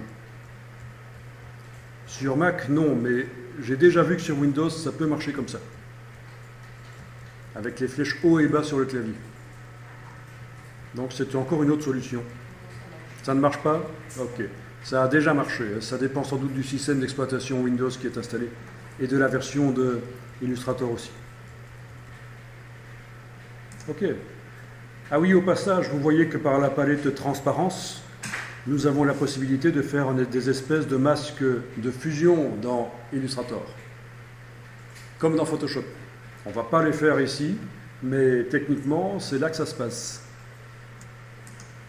Sur Mac, non, mais j'ai déjà vu que sur Windows, ça peut marcher comme ça. Avec les flèches haut et bas sur le clavier. Donc c'est encore une autre solution. Ça ne marche pas? Ok. Ça a déjà marché. Ça dépend sans doute du système d'exploitation Windows qui est installé et de la version de Illustrator aussi. Ok. Ah oui, au passage, vous voyez que par la palette de transparence, nous avons la possibilité de faire des espèces de masques de fusion dans Illustrator, comme dans Photoshop. On ne va pas les faire ici, mais techniquement, c'est là que ça se passe.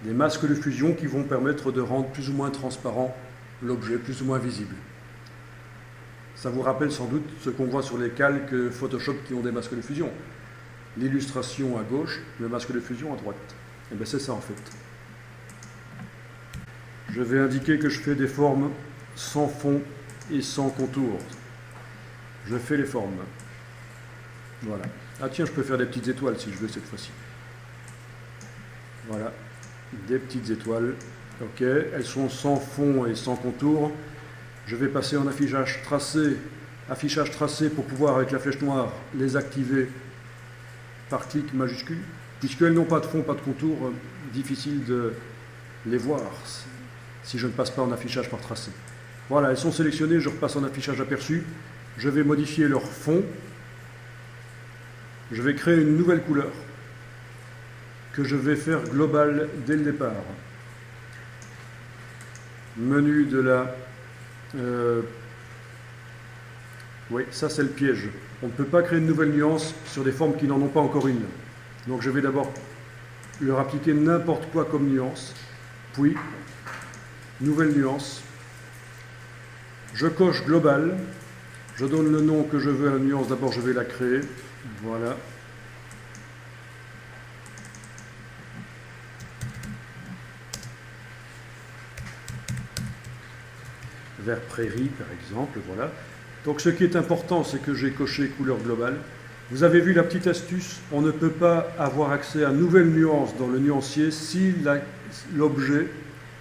Des masques de fusion qui vont permettre de rendre plus ou moins transparent l'objet, plus ou moins visible. Ça vous rappelle sans doute ce qu'on voit sur les calques Photoshop qui ont des masques de fusion. L'illustration à gauche, le masque de fusion à droite. Et bien c'est ça en fait. Je vais indiquer que je fais des formes sans fond et sans contour. Je fais les formes. Voilà. Ah tiens, je peux faire des petites étoiles si je veux cette fois-ci. Voilà. Des petites étoiles. Ok. Elles sont sans fond et sans contour. Je vais passer en affichage tracé pour pouvoir, avec la flèche noire, les activer par clic majuscule. Puisqu'elles n'ont pas de fond, pas de contour, difficile de les voir si je ne passe pas en affichage par tracé. Voilà, elles sont sélectionnées, je repasse en affichage aperçu. Je vais modifier leur fond. Je vais créer une nouvelle couleur que je vais faire globale dès le départ. Menu de la... oui, ça c'est le piège. On ne peut pas créer une nouvelle nuance sur des formes qui n'en ont pas encore une. Donc je vais d'abord leur appliquer n'importe quoi comme nuance, puis nouvelle nuance. Je coche global, je donne le nom que je veux à la nuance, d'abord je vais la créer, voilà. Vert prairie par exemple, voilà. Donc ce qui est important, c'est que j'ai coché couleur globale. Vous avez vu la petite astuce, on ne peut pas avoir accès à nouvelle nuance dans le nuancier si l'objet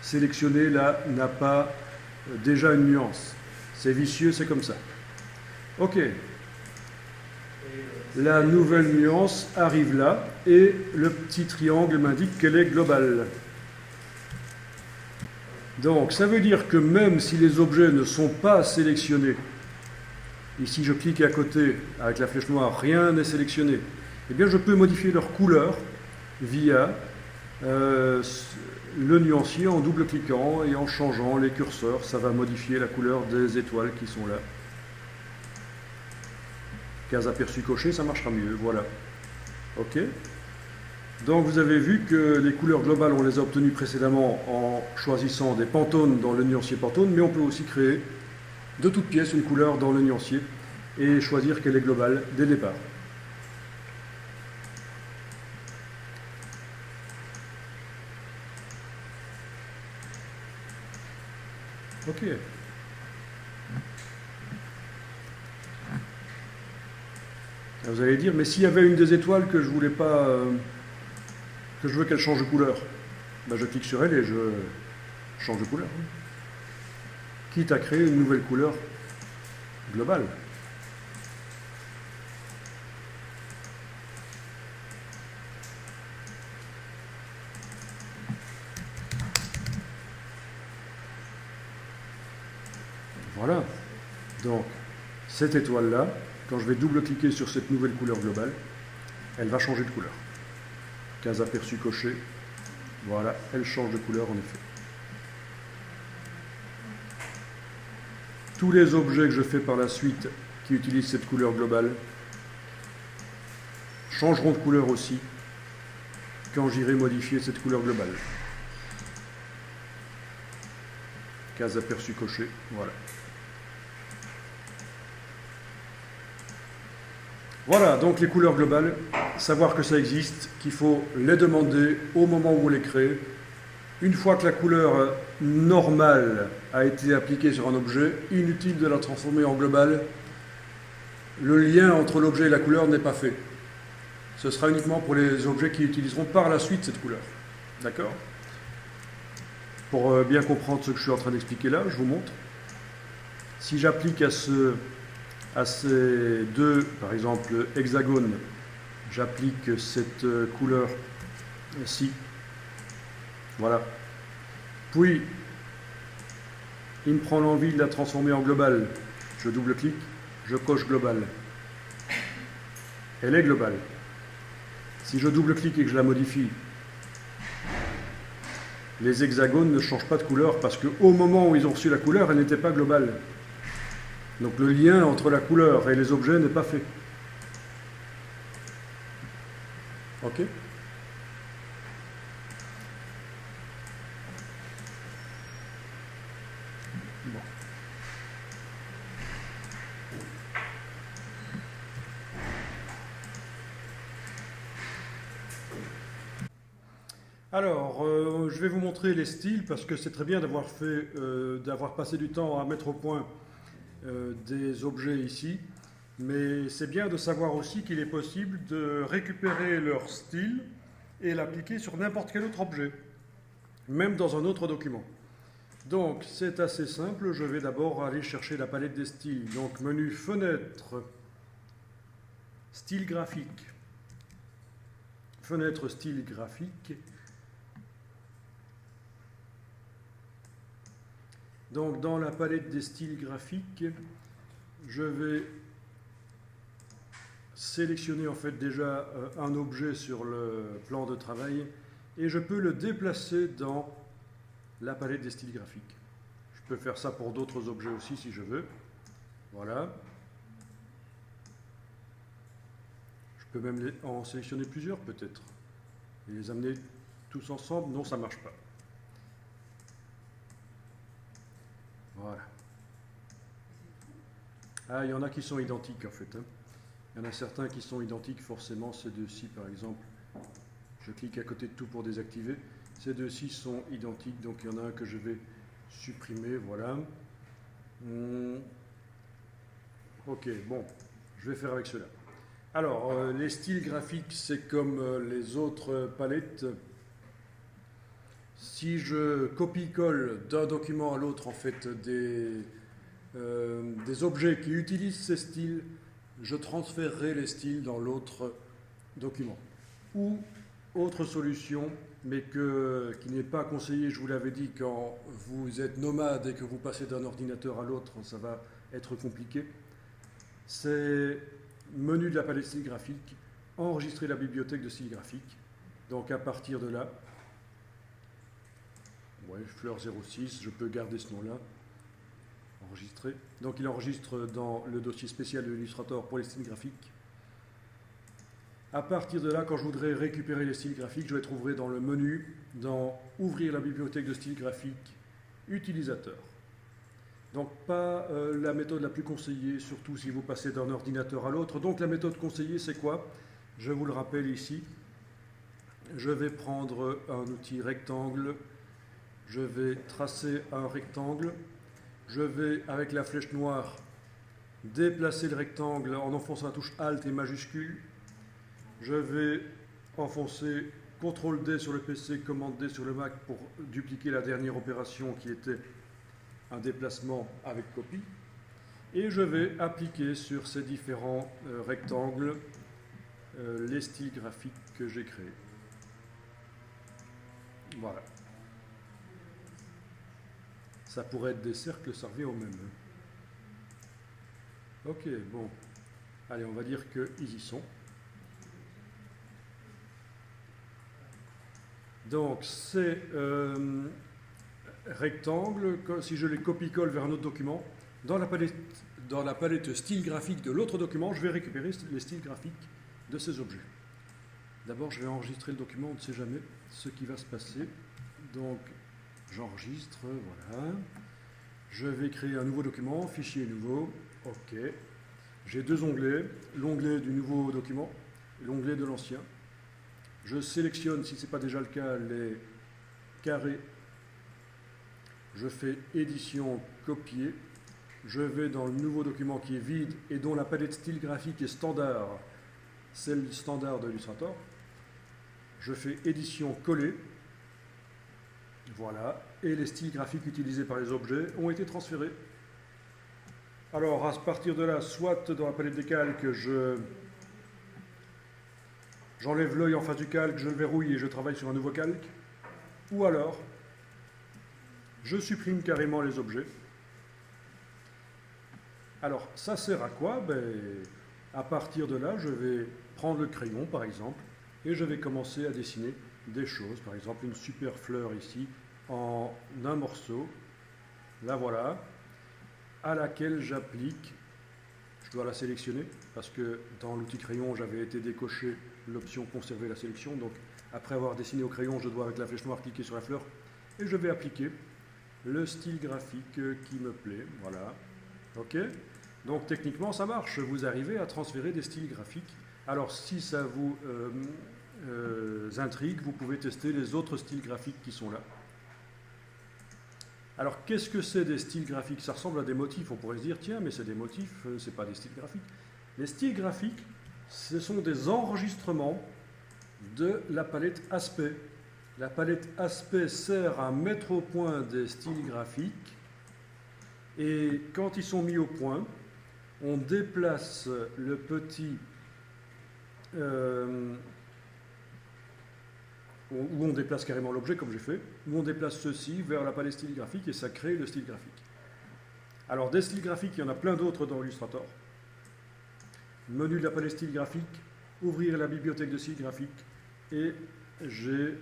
sélectionné là n'a pas déjà une nuance. C'est vicieux, c'est comme ça. Ok. La nouvelle nuance arrive là et le petit triangle m'indique qu'elle est globale. Donc ça veut dire que même si les objets ne sont pas sélectionnés, ici je clique à côté avec la flèche noire, rien n'est sélectionné, eh bien je peux modifier leur couleur via le nuancier en double-cliquant et en changeant les curseurs. Ça va modifier la couleur des étoiles qui sont là. Case aperçu coché, ça marchera mieux, voilà. Ok. Donc vous avez vu que les couleurs globales, on les a obtenues précédemment en choisissant des Pantone dans le nuancier Pantone, mais on peut aussi créer de toutes pièces une couleur dans le nuancier et choisir qu'elle est globale dès le départ. Ok. Vous allez dire, mais s'il y avait une des étoiles que je voulais pas, que je veux qu'elle change de couleur, ben je clique sur elle et je change de couleur. Quitte à créer une nouvelle couleur globale. Voilà. Donc, cette étoile-là, quand je vais double-cliquer sur cette nouvelle couleur globale, elle va changer de couleur. Case aperçu coché. Voilà, elle change de couleur en effet. Tous les objets que je fais par la suite qui utilisent cette couleur globale changeront de couleur aussi quand j'irai modifier cette couleur globale. Case aperçu coché, voilà. Voilà, donc les couleurs globales, savoir que ça existe, qu'il faut les demander au moment où on les crée. Une fois que la couleur normale a été appliquée sur un objet, inutile de la transformer en globale. Le lien entre l'objet et la couleur n'est pas fait. Ce sera uniquement pour les objets qui utiliseront par la suite cette couleur. D'accord ? Pour bien comprendre ce que je suis en train d'expliquer là, je vous montre. Si j'applique à ces deux, par exemple, hexagones, j'applique cette couleur-ci. Voilà. Puis, il me prend l'envie de la transformer en globale. Je double-clique, je coche globale. Elle est globale. Si je double-clique et que je la modifie, les hexagones ne changent pas de couleur parce qu'au moment où ils ont reçu la couleur, elle n'était pas globale. Donc le lien entre la couleur et les objets n'est pas fait. Ok ? Bon. Alors, je vais vous montrer les styles parce que c'est très bien d'avoir passé du temps à mettre au point des objets ici, mais c'est bien de savoir aussi qu'il est possible de récupérer leur style et l'appliquer sur n'importe quel autre objet, même dans un autre document. Donc, c'est assez simple. Je vais d'abord aller chercher la palette des styles. Donc, menu Fenêtre, Style graphique. Fenêtre, Style graphique. Donc, dans la palette des styles graphiques, je vais sélectionner en fait déjà un objet sur le plan de travail et je peux le déplacer dans la palette des styles graphiques. Je peux faire ça pour d'autres objets aussi si je veux. Voilà. Je peux même en sélectionner plusieurs peut-être et les amener tous ensemble. Non, ça ne marche pas. Voilà. Ah, il y en a qui sont identiques en fait. Il y en a certains qui sont identiques forcément. Ces deux-ci par exemple. Je clique à côté de tout pour désactiver. Ces deux-ci sont identiques, donc il y en a un que je vais supprimer. Voilà. Ok, bon, je vais faire avec cela. Alors, les styles graphiques, c'est comme les autres palettes. Si je copie-colle d'un document à l'autre, en fait, des objets qui utilisent ces styles, je transférerai les styles dans l'autre document. Ou, autre solution, mais qui n'est pas conseillée, je vous l'avais dit, quand vous êtes nomade et que vous passez d'un ordinateur à l'autre, ça va être compliqué. C'est menu de la palette style graphique, enregistrer la bibliothèque de style graphique. Donc à partir de là, ouais, Fleur 06, je peux garder ce nom-là, enregistrer. Donc il enregistre dans le dossier spécial de l'Illustrator pour les styles graphiques. À partir de là, quand je voudrais récupérer les styles graphiques, je les trouverai dans le menu, dans Ouvrir la bibliothèque de style graphique, Utilisateur. Donc pas la méthode la plus conseillée, surtout si vous passez d'un ordinateur à l'autre. Donc la méthode conseillée, c'est quoi? Je vous le rappelle ici. Je vais prendre un outil rectangle. Je vais tracer un rectangle. Je vais, avec la flèche noire, déplacer le rectangle en enfonçant la touche Alt et majuscule. Je vais enfoncer CTRL-D sur le PC, Command-D sur le Mac pour dupliquer la dernière opération qui était un déplacement avec copie. Et je vais appliquer sur ces différents rectangles les styles graphiques que j'ai créés. Voilà. Ça pourrait être des cercles, ça revient au même. Ok, bon. Allez, on va dire qu'ils y sont. Donc, ces rectangles, si je les copie-colle vers un autre document, dans la palette style graphique de l'autre document, je vais récupérer les styles graphiques de ces objets. D'abord, je vais enregistrer le document, on ne sait jamais ce qui va se passer. Donc, j'enregistre, voilà. Je vais créer un nouveau document, fichier nouveau, OK. J'ai deux onglets, l'onglet du nouveau document et l'onglet de l'ancien. Je sélectionne, si ce n'est pas déjà le cas, les carrés. Je fais édition, copier. Je vais dans le nouveau document qui est vide et dont la palette style graphique est standard, celle standard de Illustrator. Je fais édition, coller. Voilà, et les styles graphiques utilisés par les objets ont été transférés. Alors, à partir de là, soit dans la palette des calques, j'enlève l'œil en face du calque, je le verrouille et je travaille sur un nouveau calque. Ou alors, je supprime carrément les objets. Alors, ça sert à quoi? À partir de là, je vais prendre le crayon, par exemple, et je vais commencer à dessiner des choses. Par exemple, une super fleur ici, en un morceau. La voilà, à laquelle j'applique, je dois la sélectionner, parce que dans l'outil crayon, j'avais été décoché l'option conserver la sélection. Donc, après avoir dessiné au crayon, je dois, avec la flèche noire, cliquer sur la fleur, et je vais appliquer le style graphique qui me plaît. Voilà. OK? Donc techniquement ça marche, vous arrivez à transférer des styles graphiques. Alors si ça vous intrigue, vous pouvez tester les autres styles graphiques qui sont là. Alors qu'est-ce que c'est des styles graphiques? Ça ressemble à des motifs, on pourrait se dire tiens mais c'est des motifs, c'est pas des styles graphiques. Les styles graphiques, ce sont des enregistrements de la palette aspect. La palette aspect sert à mettre au point des styles graphiques. Et quand ils sont mis au point, on déplace le petit... ou on déplace carrément l'objet, comme j'ai fait, ou on déplace ceci vers la palette style graphique et ça crée le style graphique. Alors, des styles graphiques, il y en a plein d'autres dans Illustrator. Menu de la palette style graphique, ouvrir la bibliothèque de style graphique, et j'ai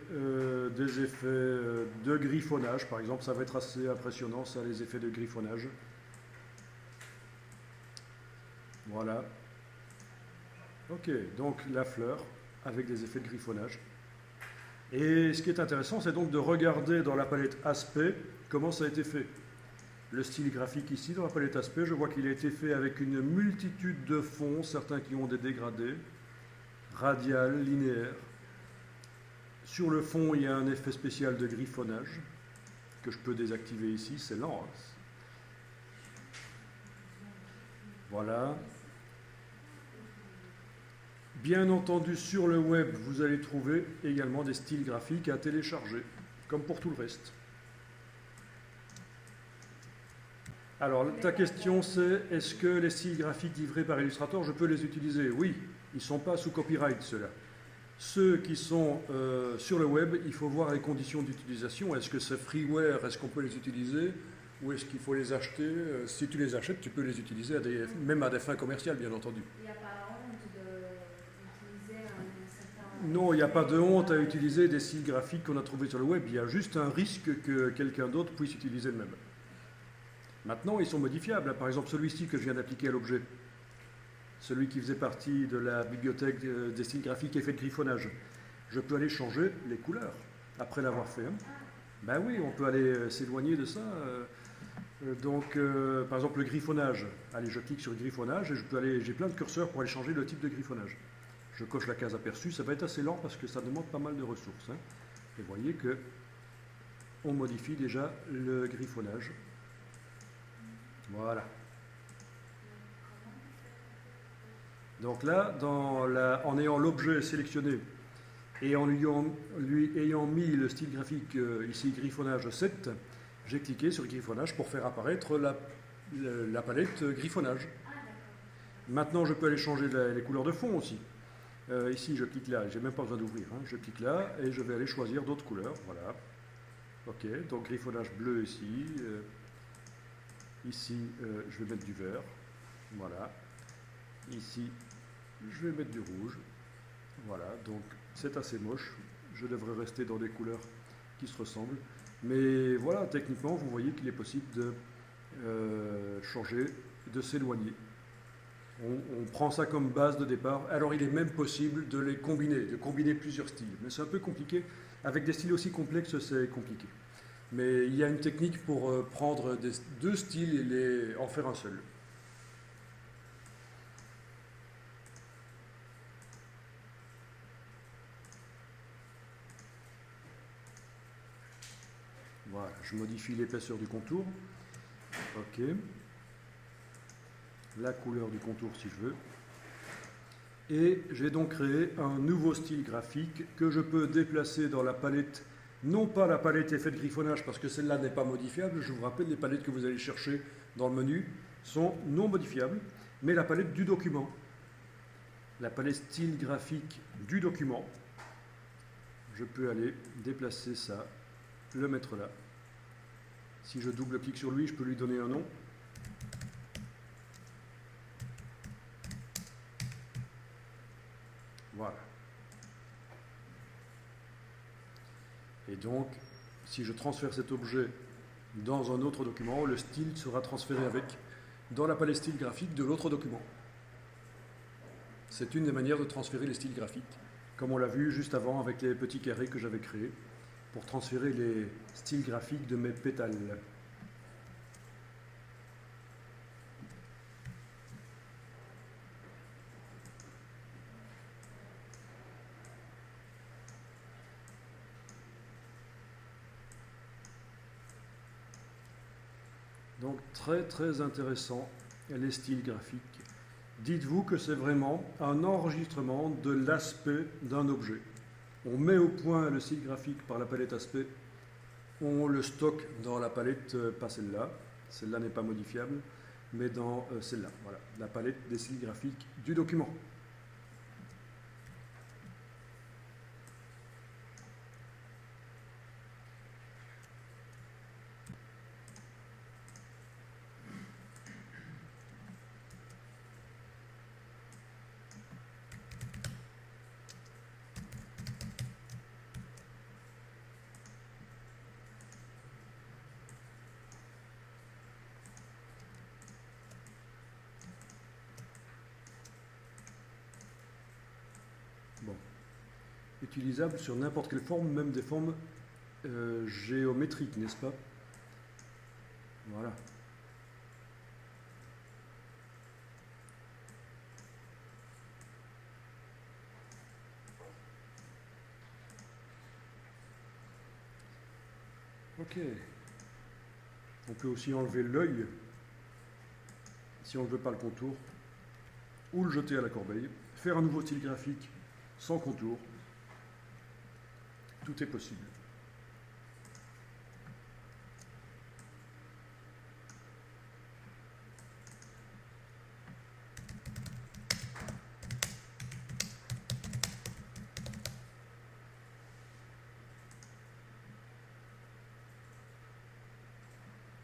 des effets de griffonnage, par exemple, ça va être assez impressionnant, ça, les effets de griffonnage. Voilà. Ok, donc la fleur avec des effets de griffonnage. Et ce qui est intéressant, c'est donc de regarder dans la palette aspect comment ça a été fait. Le style graphique ici, dans la palette aspect, je vois qu'il a été fait avec une multitude de fonds, certains qui ont des dégradés, radial, linéaire. Sur le fond, il y a un effet spécial de griffonnage que je peux désactiver ici, c'est lent. Voilà. Bien entendu, sur le web, vous allez trouver également des styles graphiques à télécharger, comme pour tout le reste. Alors, ta question c'est, est-ce que les styles graphiques livrés par Illustrator, je peux les utiliser? Oui, ils ne sont pas sous copyright, ceux-là. Ceux qui sont sur le web, il faut voir les conditions d'utilisation. Est-ce que c'est freeware? Est-ce qu'on peut les utiliser? Ou est-ce qu'il faut les acheter? Si tu les achètes, tu peux les utiliser, même à des fins commerciales, bien entendu. Il n'y a pas honte d'utiliser un certain... Non, il n'y a pas de honte à utiliser des styles graphiques qu'on a trouvés sur le web. Il y a juste un risque que quelqu'un d'autre puisse utiliser le même. Maintenant, ils sont modifiables. Par exemple, celui-ci que je viens d'appliquer à l'objet. Celui qui faisait partie de la bibliothèque des styles graphiques effet de griffonnage. Je peux aller changer les couleurs après l'avoir fait. Ben oui, on peut aller s'éloigner de ça. Par exemple, le griffonnage. Allez, je clique sur griffonnage et je peux aller. J'ai plein de curseurs pour aller changer le type de griffonnage. Je coche la case aperçue. Ça va être assez lent parce que ça demande pas mal de ressources. Et vous voyez que on modifie déjà le griffonnage. Voilà. Donc là, en ayant l'objet sélectionné et en lui ayant mis le style graphique ici, griffonnage 7, j'ai cliqué sur griffonnage pour faire apparaître la palette griffonnage. Maintenant, je peux aller changer les couleurs de fond aussi. Ici, je clique là, j'ai même pas besoin d'ouvrir. Je clique là et je vais aller choisir d'autres couleurs. Voilà. Ok, donc griffonnage bleu ici. Ici, je vais mettre du vert. Voilà. Ici, je vais mettre du rouge. Voilà, donc c'est assez moche. je devrais rester dans des couleurs qui se ressemblent. Mais voilà, techniquement, vous voyez qu'il est possible de changer, de s'éloigner. On prend ça comme base de départ. Alors il est même possible de les combiner, de combiner plusieurs styles. Mais c'est un peu compliqué. Avec des styles aussi complexes, c'est compliqué. Mais il y a une technique pour prendre deux styles et en faire un seul. Voilà, je modifie l'épaisseur du contour. OK. La couleur du contour si je veux. Et j'ai donc créé un nouveau style graphique que je peux déplacer dans la palette, non pas la palette effet de griffonnage parce que celle-là n'est pas modifiable, je vous rappelle les palettes que vous allez chercher dans le menu sont non modifiables, mais la palette du document. La palette style graphique du document, je peux aller déplacer ça, le mettre là. Si je double-clique sur lui, je peux lui donner un nom. Voilà. Et donc, si je transfère cet objet dans un autre document, le style sera transféré avec dans la palette style graphique de l'autre document. C'est une des manières de transférer les styles graphiques, comme on l'a vu juste avant avec les petits carrés que j'avais créés pour transférer les styles graphiques de mes pétales. Donc très intéressant les styles graphiques. Dites-vous que c'est vraiment un enregistrement de l'aspect d'un objet. On met au point le style graphique par la palette aspect, on le stocke dans la palette, pas celle-là n'est pas modifiable, mais dans celle-là, voilà, la palette des styles graphiques du document. Bon. Utilisable sur n'importe quelle forme, même des formes géométriques, n'est-ce pas? Voilà. Ok. On peut aussi enlever l'œil, si on ne veut pas le contour, ou le jeter à la corbeille, faire un nouveau style graphique sans contour. Tout est possible.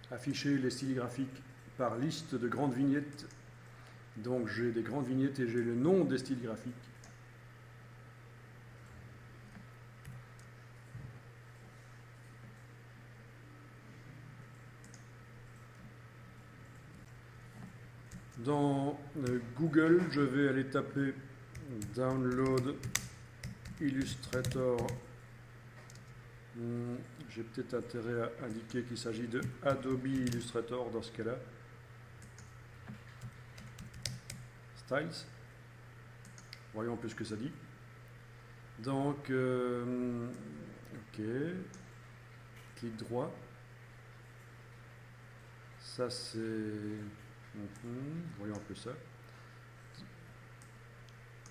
Afficher les styles graphiques par liste de grandes vignettes. Donc j'ai des grandes vignettes et j'ai le nom des styles graphiques. Dans Google, je vais aller taper Download Illustrator. J'ai peut-être intérêt à indiquer qu'il s'agit de Adobe Illustrator dans ce cas-là. Styles. Voyons un peu ce que ça dit. Donc, ok. Clic droit. Ça c'est... voyons un peu ça.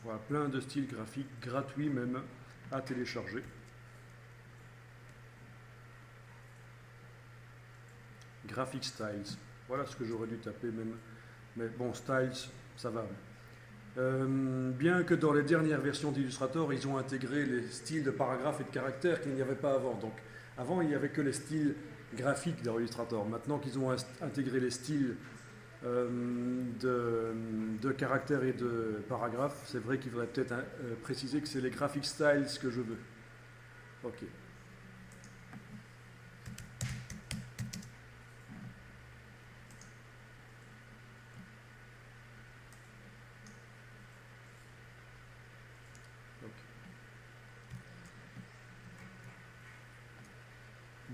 Voilà, plein de styles graphiques gratuits même à télécharger. Graphic Styles. Voilà ce que j'aurais dû taper même. Mais bon, Styles, ça va. Bien que dans les dernières versions d'Illustrator, ils ont intégré les styles de paragraphes et de caractères qu'il n'y avait pas avant. Donc, avant, il n'y avait que les styles graphiques dans Illustrator. Maintenant qu'ils ont intégré les styles de caractères et de paragraphes, c'est vrai qu'il faudrait peut-être préciser que c'est les Graphic Styles que je veux. Ok.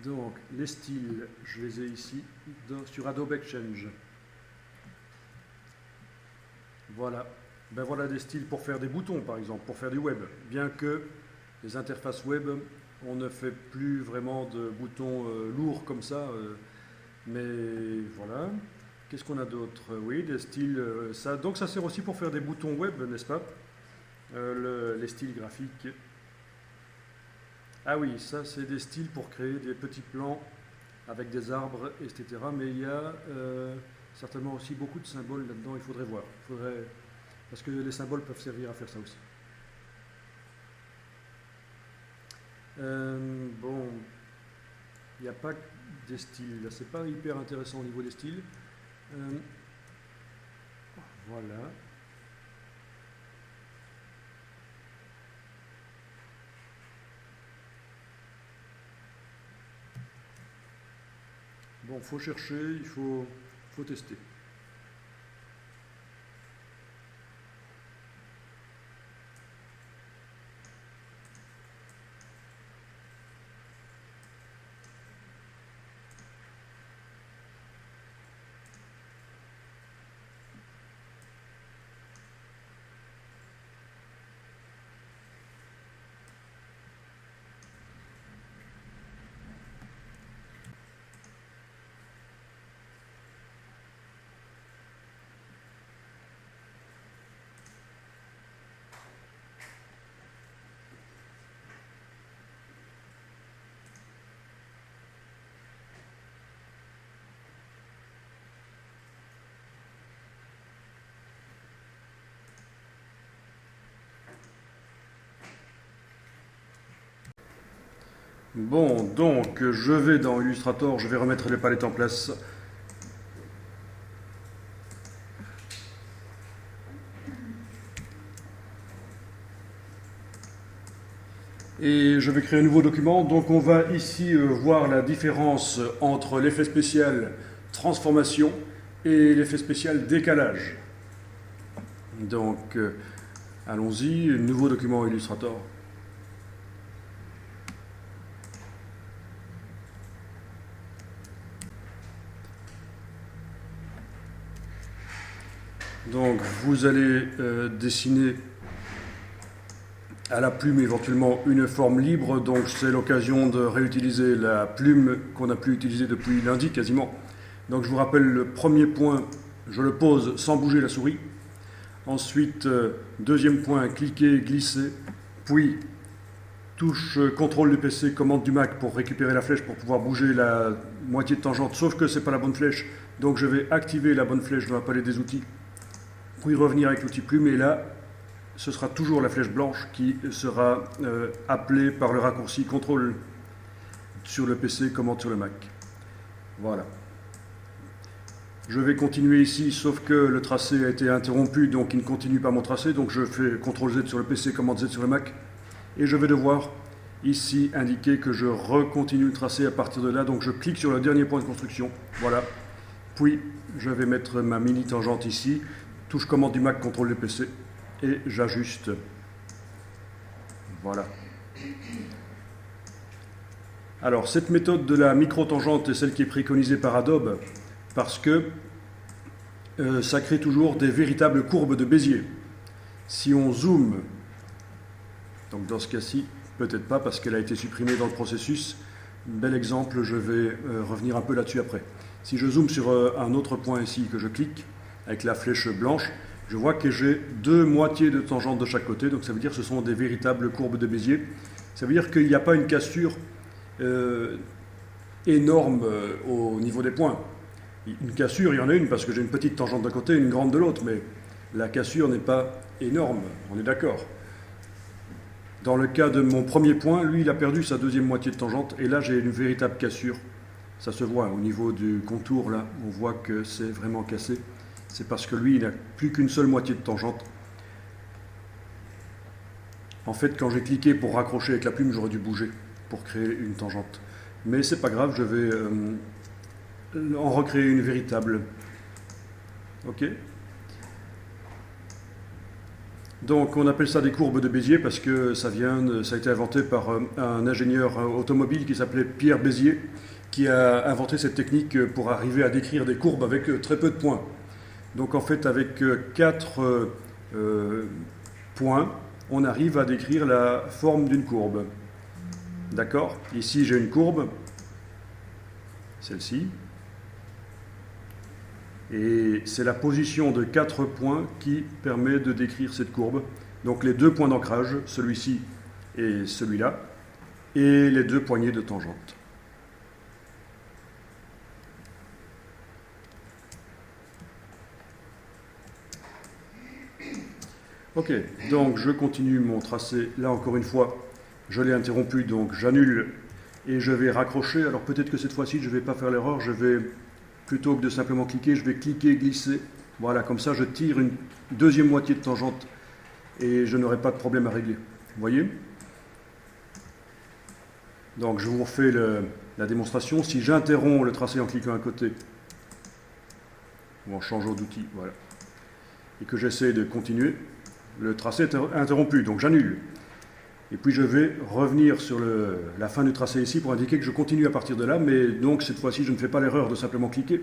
Donc, les styles, je les ai ici sur Adobe Exchange. Voilà. Ben voilà des styles pour faire des boutons, par exemple, pour faire du web. Bien que les interfaces web, on ne fait plus vraiment de boutons lourds comme ça. Mais voilà. Qu'est-ce qu'on a d'autre? Oui, des styles. Ça, donc ça sert aussi pour faire des boutons web, n'est-ce pas? Les styles graphiques. Ah oui, ça c'est des styles pour créer des petits plans avec des arbres, etc. Mais il y a certainement aussi beaucoup de symboles là-dedans, il faudrait voir. Parce que les symboles peuvent servir à faire ça aussi. Bon, il n'y a pas des styles, là c'est pas hyper intéressant au niveau des styles. Voilà. Bon, il faut chercher, il faut tester. Bon, donc je vais dans Illustrator, je vais remettre les palettes en place. Et je vais créer un nouveau document. Donc on va ici voir la différence entre l'effet spécial transformation et l'effet spécial décalage. Donc allons-y, nouveau document Illustrator. Donc vous allez dessiner à la plume éventuellement une forme libre, donc c'est l'occasion de réutiliser la plume qu'on n'a plus utilisée depuis lundi quasiment. Donc je vous rappelle, le premier point, je le pose sans bouger la souris. Ensuite, deuxième point, cliquer, glisser, puis touche CTRL du PC, commande du Mac pour récupérer la flèche pour pouvoir bouger la moitié de tangente, sauf que ce n'est pas la bonne flèche, donc je vais activer la bonne flèche dans la palette des outils, puis revenir avec l'outil plume, et là, ce sera toujours la flèche blanche qui sera appelée par le raccourci CTRL sur le PC, commande sur le Mac. Voilà. Je vais continuer ici, sauf que le tracé a été interrompu, donc il ne continue pas mon tracé, donc je fais CTRL Z sur le PC, commande Z sur le Mac, et je vais devoir ici indiquer que je recontinue le tracé à partir de là, donc je clique sur le dernier point de construction, voilà, puis je vais mettre ma mini tangente ici, touche commande du Mac, CTRL du PC, et j'ajuste. Voilà. Alors, cette méthode de la micro-tangente est celle qui est préconisée par Adobe, parce que ça crée toujours des véritables courbes de Bézier. Si on zoome, donc dans ce cas-ci, peut-être pas parce qu'elle a été supprimée dans le processus, bel exemple, je vais revenir un peu là-dessus après. Si je zoome sur un autre point ici que je clique, avec la flèche blanche, je vois que j'ai deux moitiés de tangente de chaque côté, donc ça veut dire que ce sont des véritables courbes de Bézier. Ça veut dire qu'il n'y a pas une cassure énorme au niveau des points. Une cassure, il y en a une parce que j'ai une petite tangente d'un côté et une grande de l'autre, mais la cassure n'est pas énorme, on est d'accord. Dans le cas de mon premier point, lui, il a perdu sa deuxième moitié de tangente, et là, j'ai une véritable cassure. Ça se voit au niveau du contour, là, on voit que c'est vraiment cassé. C'est parce que lui, il n'a plus qu'une seule moitié de tangente. En fait, quand j'ai cliqué pour raccrocher avec la plume, j'aurais dû bouger. pour créer une tangente. Mais c'est pas grave, je vais en recréer une véritable. Ok? Donc on appelle ça des courbes de Bézier parce que ça a été inventé par un ingénieur automobile qui s'appelait Pierre Bézier, qui a inventé cette technique pour arriver à décrire des courbes avec très peu de points. Donc en fait avec 4 points, on arrive à décrire la forme d'une courbe. D'accord? Ici j'ai une courbe, celle-ci. Et c'est la position de 4 points qui permet de décrire cette courbe. Donc les 2 points d'ancrage, celui-ci et celui-là, et les 2 poignées de tangente. Ok, donc je continue mon tracé. Là encore une fois, je l'ai interrompu, donc j'annule et je vais raccrocher. Alors peut-être que cette fois-ci, je ne vais pas faire l'erreur, je vais... Plutôt que de simplement cliquer, je vais cliquer, glisser. Voilà, comme ça, je tire une deuxième moitié de tangente et je n'aurai pas de problème à régler. Vous voyez? Donc, je vous refais la démonstration. Si j'interromps le tracé en cliquant à côté, ou en changeant d'outil, voilà, et que j'essaie de continuer, le tracé est interrompu, donc j'annule. Et puis je vais revenir sur la fin du tracé ici pour indiquer que je continue à partir de là, mais donc cette fois-ci je ne fais pas l'erreur de simplement cliquer.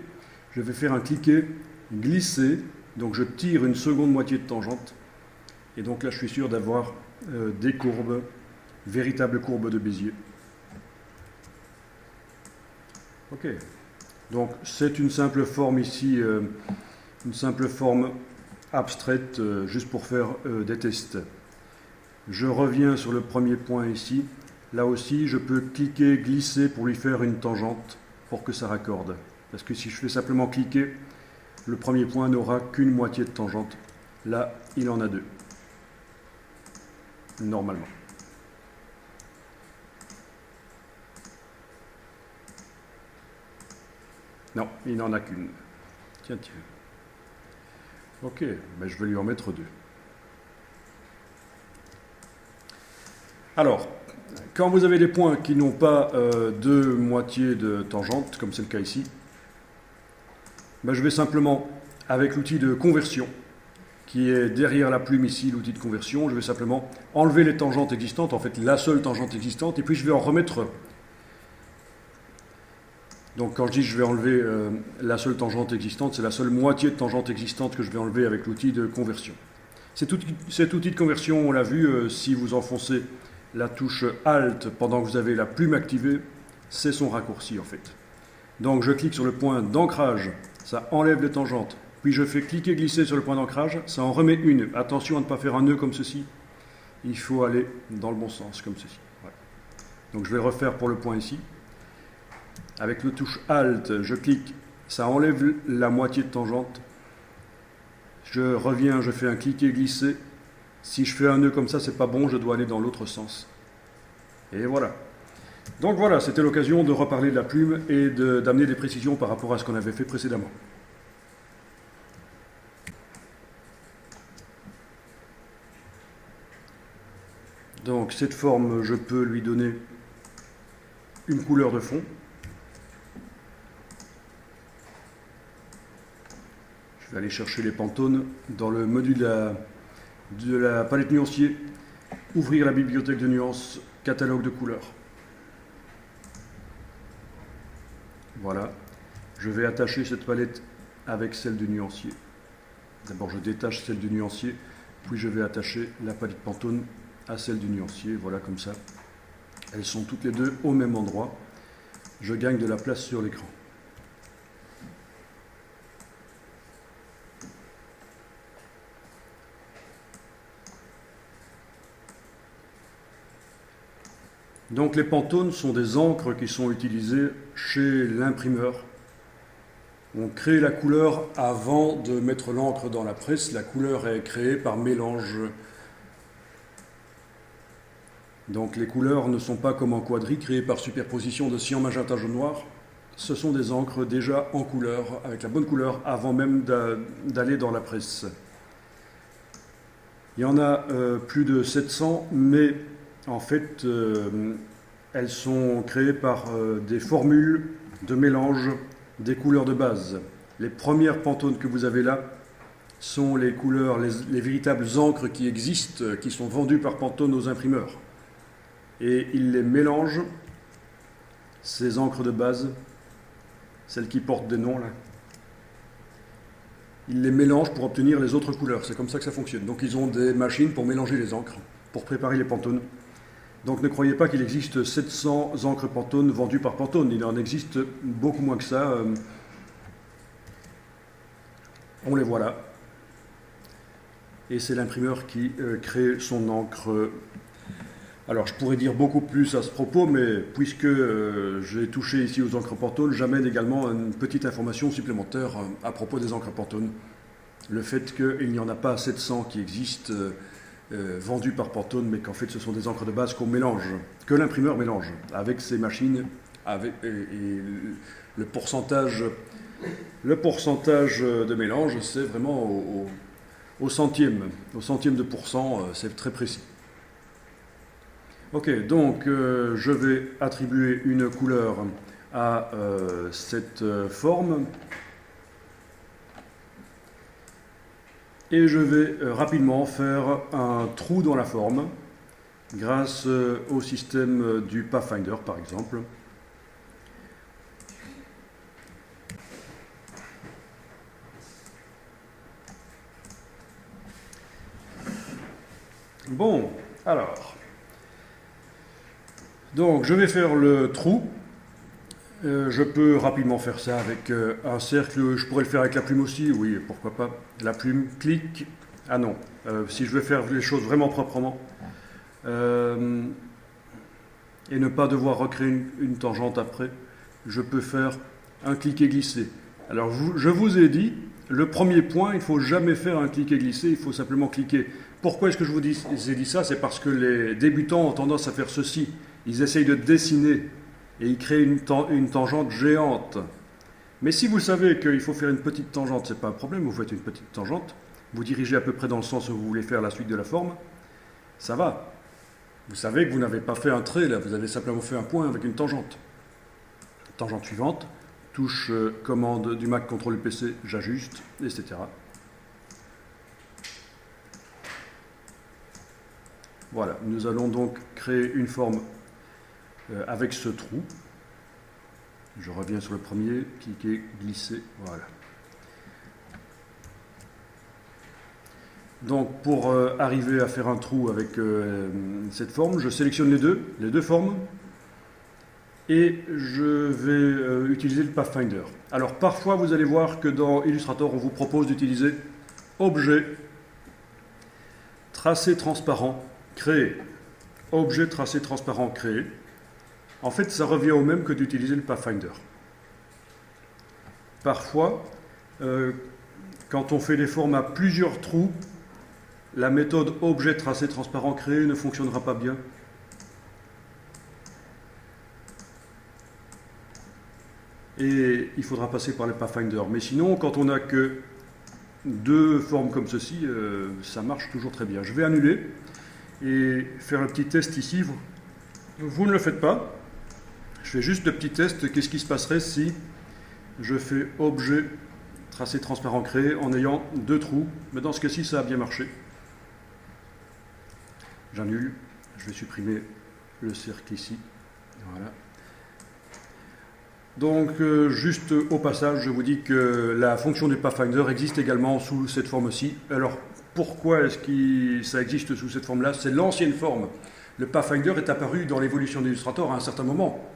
Je vais faire un cliquer, glisser, donc je tire une seconde moitié de tangente, et donc là je suis sûr d'avoir des courbes, véritables courbes de Bézier. Ok, donc c'est une simple forme ici, une simple forme abstraite, juste pour faire des tests. Je reviens sur le premier point ici. Là aussi, je peux cliquer, glisser pour lui faire une tangente pour que ça raccorde. Parce que si je fais simplement cliquer, le premier point n'aura qu'une moitié de tangente. Là, il en a 2. Normalement. Non, il n'en a qu'une. Tiens. Ok, ben je vais lui en mettre 2. Alors, quand vous avez des points qui n'ont pas deux moitiés de tangente, comme c'est le cas ici, ben je vais simplement, avec l'outil de conversion, qui est derrière la plume ici, l'outil de conversion, je vais simplement enlever les tangentes existantes, en fait la seule tangente existante, et puis je vais en remettre. Donc quand je dis je vais enlever la seule tangente existante, c'est la seule moitié de tangente existante que je vais enlever avec l'outil de conversion. Cet outil de conversion, on l'a vu, si vous enfoncez la touche Alt pendant que vous avez la plume activée, c'est son raccourci en fait. Donc je clique sur le point d'ancrage, ça enlève les tangentes. Puis je fais cliquer-glisser sur le point d'ancrage, ça en remet une. Attention à ne pas faire un nœud comme ceci. Il faut aller dans le bon sens, comme ceci. Voilà. Donc je vais refaire pour le point ici. Avec le touche Alt, je clique, ça enlève la moitié de tangente. Je reviens, je fais un cliquer-glisser. Si je fais un nœud comme ça, c'est pas bon, je dois aller dans l'autre sens. Et voilà. Donc voilà, c'était l'occasion de reparler de la plume et d'amener des précisions par rapport à ce qu'on avait fait précédemment. Donc cette forme, je peux lui donner une couleur de fond. Je vais aller chercher les Pantones dans le menu de la palette nuancier, ouvrir la bibliothèque de nuances, catalogue de couleurs. Voilà, je vais attacher cette palette avec celle du nuancier. D'abord je détache celle du nuancier, puis je vais attacher la palette Pantone à celle du nuancier, voilà comme ça. Elles sont toutes les deux au même endroit. Je gagne de la place sur l'écran. Donc les Pantones sont des encres qui sont utilisées chez l'imprimeur. On crée la couleur avant de mettre l'encre dans la presse. La couleur est créée par mélange. Donc les couleurs ne sont pas comme en quadri, créées par superposition de cyan, magenta, jaune, noir. Ce sont des encres déjà en couleur, avec la bonne couleur, avant même d'aller dans la presse. Il y en a plus de 700, mais en fait, elles sont créées par des formules de mélange des couleurs de base. Les premières Pantones que vous avez là sont les couleurs, les véritables encres qui existent, qui sont vendues par Pantone aux imprimeurs. Et ils les mélangent, ces encres de base, celles qui portent des noms là. Ils les mélangent pour obtenir les autres couleurs. C'est comme ça que ça fonctionne. Donc ils ont des machines pour mélanger les encres, pour préparer les Pantones. Donc ne croyez pas qu'il existe 700 encres Pantone vendues par Pantone. Il en existe beaucoup moins que ça. On les voit là. Et c'est l'imprimeur qui crée son encre. Alors je pourrais dire beaucoup plus à ce propos, mais puisque j'ai touché ici aux encres Pantone, j'amène également une petite information supplémentaire à propos des encres Pantone. Le fait qu'il n'y en a pas 700 qui existent vendues par Pantone, mais qu'en fait ce sont des encres de base qu'on mélange, que l'imprimeur mélange avec ses machines, et le pourcentage de mélange, c'est vraiment au centième de pourcent, c'est très précis. Ok, donc je vais attribuer une couleur à cette forme et je vais rapidement faire un trou dans la forme grâce au système du Pathfinder par exemple. Bon, alors, donc je vais faire le trou. Je peux rapidement faire ça avec un cercle. Je pourrais le faire avec la plume aussi, oui, pourquoi pas. La plume, clic. Ah non, si je veux faire les choses vraiment proprement et ne pas devoir recréer une tangente après, je peux faire un clic et glisser. Alors je vous ai dit, le premier point, il ne faut jamais faire un clic et glisser, il faut simplement cliquer. Pourquoi est-ce que je vous ai dit ça? C'est parce que les débutants ont tendance à faire ceci. Ils essayent de dessiner et ils créent une tangente géante. Mais si vous savez qu'il faut faire une petite tangente, ce n'est pas un problème, vous faites une petite tangente, vous dirigez à peu près dans le sens où vous voulez faire la suite de la forme, ça va. Vous savez que vous n'avez pas fait un trait, là, vous avez simplement fait un point avec une tangente. Tangente suivante, touche commande du Mac, CTRL PC, j'ajuste, etc. Voilà, nous allons donc créer une forme avec ce trou. Je reviens sur le premier, cliquer, glisser, voilà. Donc pour arriver à faire un trou avec cette forme, je sélectionne les deux formes, et je vais utiliser le Pathfinder. Alors parfois vous allez voir que dans Illustrator on vous propose d'utiliser Objet, Tracé transparent, Créer. Objet, Tracé transparent, Créer. En fait, ça revient au même que d'utiliser le Pathfinder. Parfois, quand on fait des formes à plusieurs trous, la méthode objet, tracé, transparent, créer ne fonctionnera pas bien. Et il faudra passer par le Pathfinder. Mais sinon, quand on n'a que deux formes comme ceci, ça marche toujours très bien. Je vais annuler et faire un petit test ici. Vous ne le faites pas. Je fais juste le petit test. Qu'est-ce qui se passerait si je fais objet, tracé, transparent, créé en ayant deux trous? Mais dans ce cas-ci, ça a bien marché. J'annule. Je vais supprimer le cercle ici. Voilà. Donc, juste au passage, je vous dis que la fonction du Pathfinder existe également sous cette forme-ci. Alors, pourquoi est-ce que ça existe sous cette forme-là? C'est l'ancienne forme. Le Pathfinder est apparu dans l'évolution d'Illustrator à un certain moment.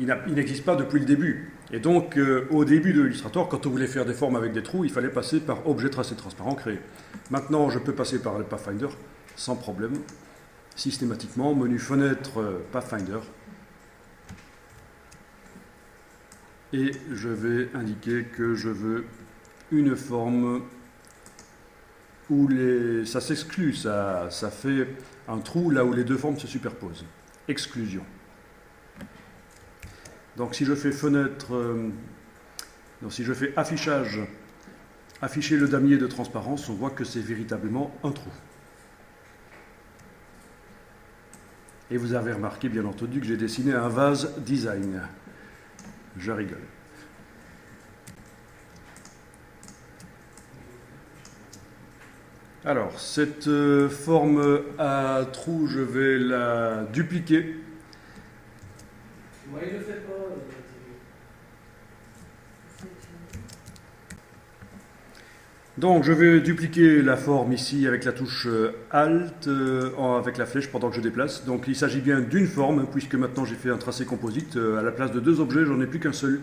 Il n'existe pas depuis le début. Et donc, au début de Illustrator, quand on voulait faire des formes avec des trous, il fallait passer par objet, tracé, transparent, créé. Maintenant, je peux passer par le Pathfinder sans problème. Systématiquement, menu fenêtre, Pathfinder. Et je vais indiquer que je veux une forme où ça s'exclut, ça fait un trou là où les deux formes se superposent. Exclusion. Donc si je fais fenêtre, si je fais affichage, afficher le damier de transparence, on voit que c'est véritablement un trou. Et vous avez remarqué, bien entendu, que j'ai dessiné un vase design. Je rigole. Alors, cette forme à trou, je vais la dupliquer. Moi, il ne le fait pas. Donc, je vais dupliquer la forme ici avec la touche Alt, avec la flèche pendant que je déplace. Donc, il s'agit bien d'une forme, puisque maintenant j'ai fait un tracé composite. À la place de deux objets, j'en ai plus qu'un seul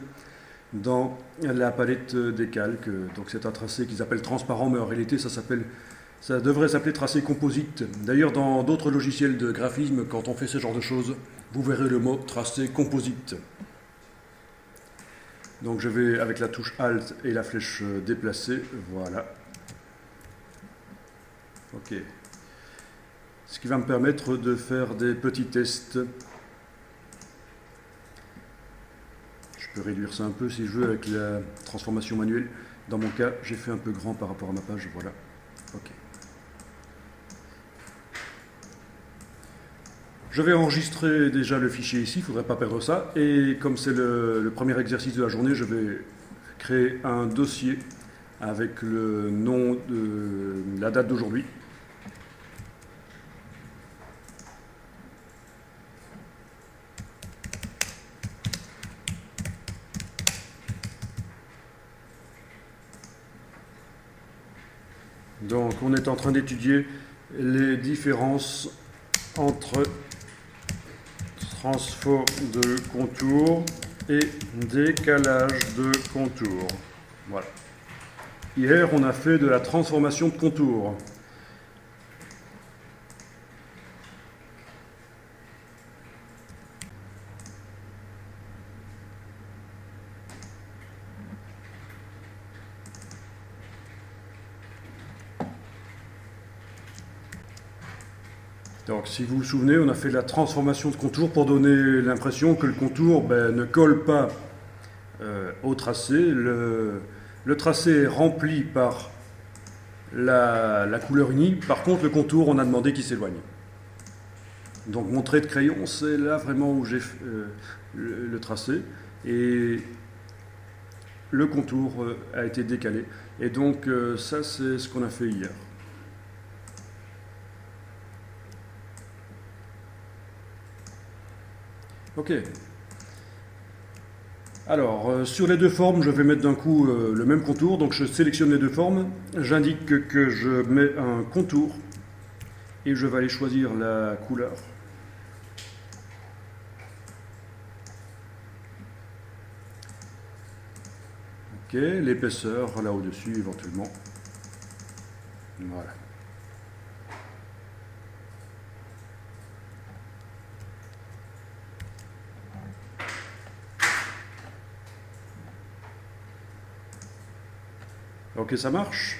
dans la palette des calques. Donc, c'est un tracé qu'ils appellent transparent, mais en réalité, ça devrait s'appeler tracé composite. D'ailleurs, dans d'autres logiciels de graphisme, quand on fait ce genre de choses, vous verrez le mot tracé composite. Donc je vais, avec la touche Alt et la flèche déplacer, voilà. Ok. Ce qui va me permettre de faire des petits tests. Je peux réduire ça un peu si je veux avec la transformation manuelle. Dans mon cas, j'ai fait un peu grand par rapport à ma page, voilà. Ok. Je vais enregistrer déjà le fichier ici, il ne faudrait pas perdre ça. Et comme c'est le premier exercice de la journée, je vais créer un dossier avec le nom de la date d'aujourd'hui. Donc on est en train d'étudier les différences entre transfo de contour et décalage de contour. Voilà. Hier, on a fait de la transformation de contour. Donc, si vous vous souvenez, on a fait de la transformation de contour pour donner l'impression que le contour ne colle pas au tracé. Le tracé est rempli par la couleur unie. Par contre, le contour, on a demandé qu'il s'éloigne. Donc, mon trait de crayon, c'est là vraiment où j'ai le tracé. Et le contour a été décalé. Et donc, ça, c'est ce qu'on a fait hier. Ok. Alors, sur les deux formes, je vais mettre d'un coup le même contour. Donc, je sélectionne les deux formes. J'indique que je mets un contour. Et je vais aller choisir la couleur. Ok, l'épaisseur là au-dessus éventuellement. Voilà. Ok, ça marche.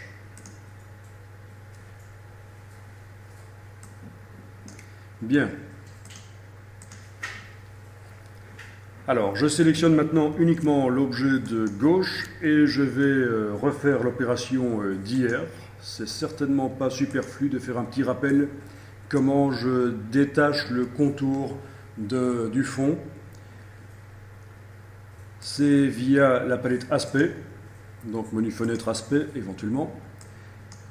Bien. Alors, je sélectionne maintenant uniquement l'objet de gauche et je vais refaire l'opération d'hier. C'est certainement pas superflu de faire un petit rappel comment je détache le contour du fond. C'est via la palette aspect. Donc menu fenêtre aspect éventuellement.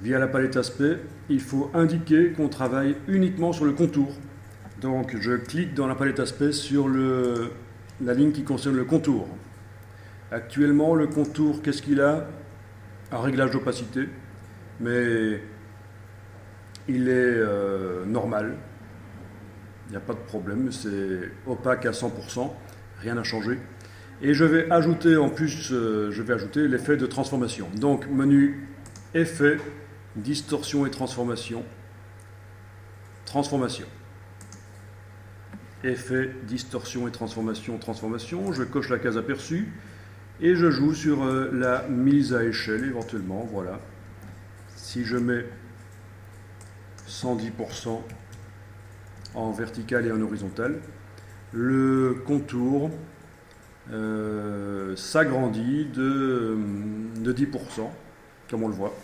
Via la palette aspect, il faut indiquer qu'on travaille uniquement sur le contour. Donc je clique dans la palette aspect sur la ligne qui concerne le contour. Actuellement, le contour, qu'est-ce qu'il a? Un réglage d'opacité, mais il est normal. Il n'y a pas de problème, c'est opaque à 100%, rien n'a changé. Et je vais ajouter en plus, l'effet de transformation. Donc, menu effet, distorsion et transformation. Transformation. Effet, distorsion et transformation, transformation. Je coche la case aperçue et je joue sur la mise à échelle éventuellement. Voilà. Si je mets 110% en vertical et en horizontal, le contour s'agrandit de 10%, comme on le voit.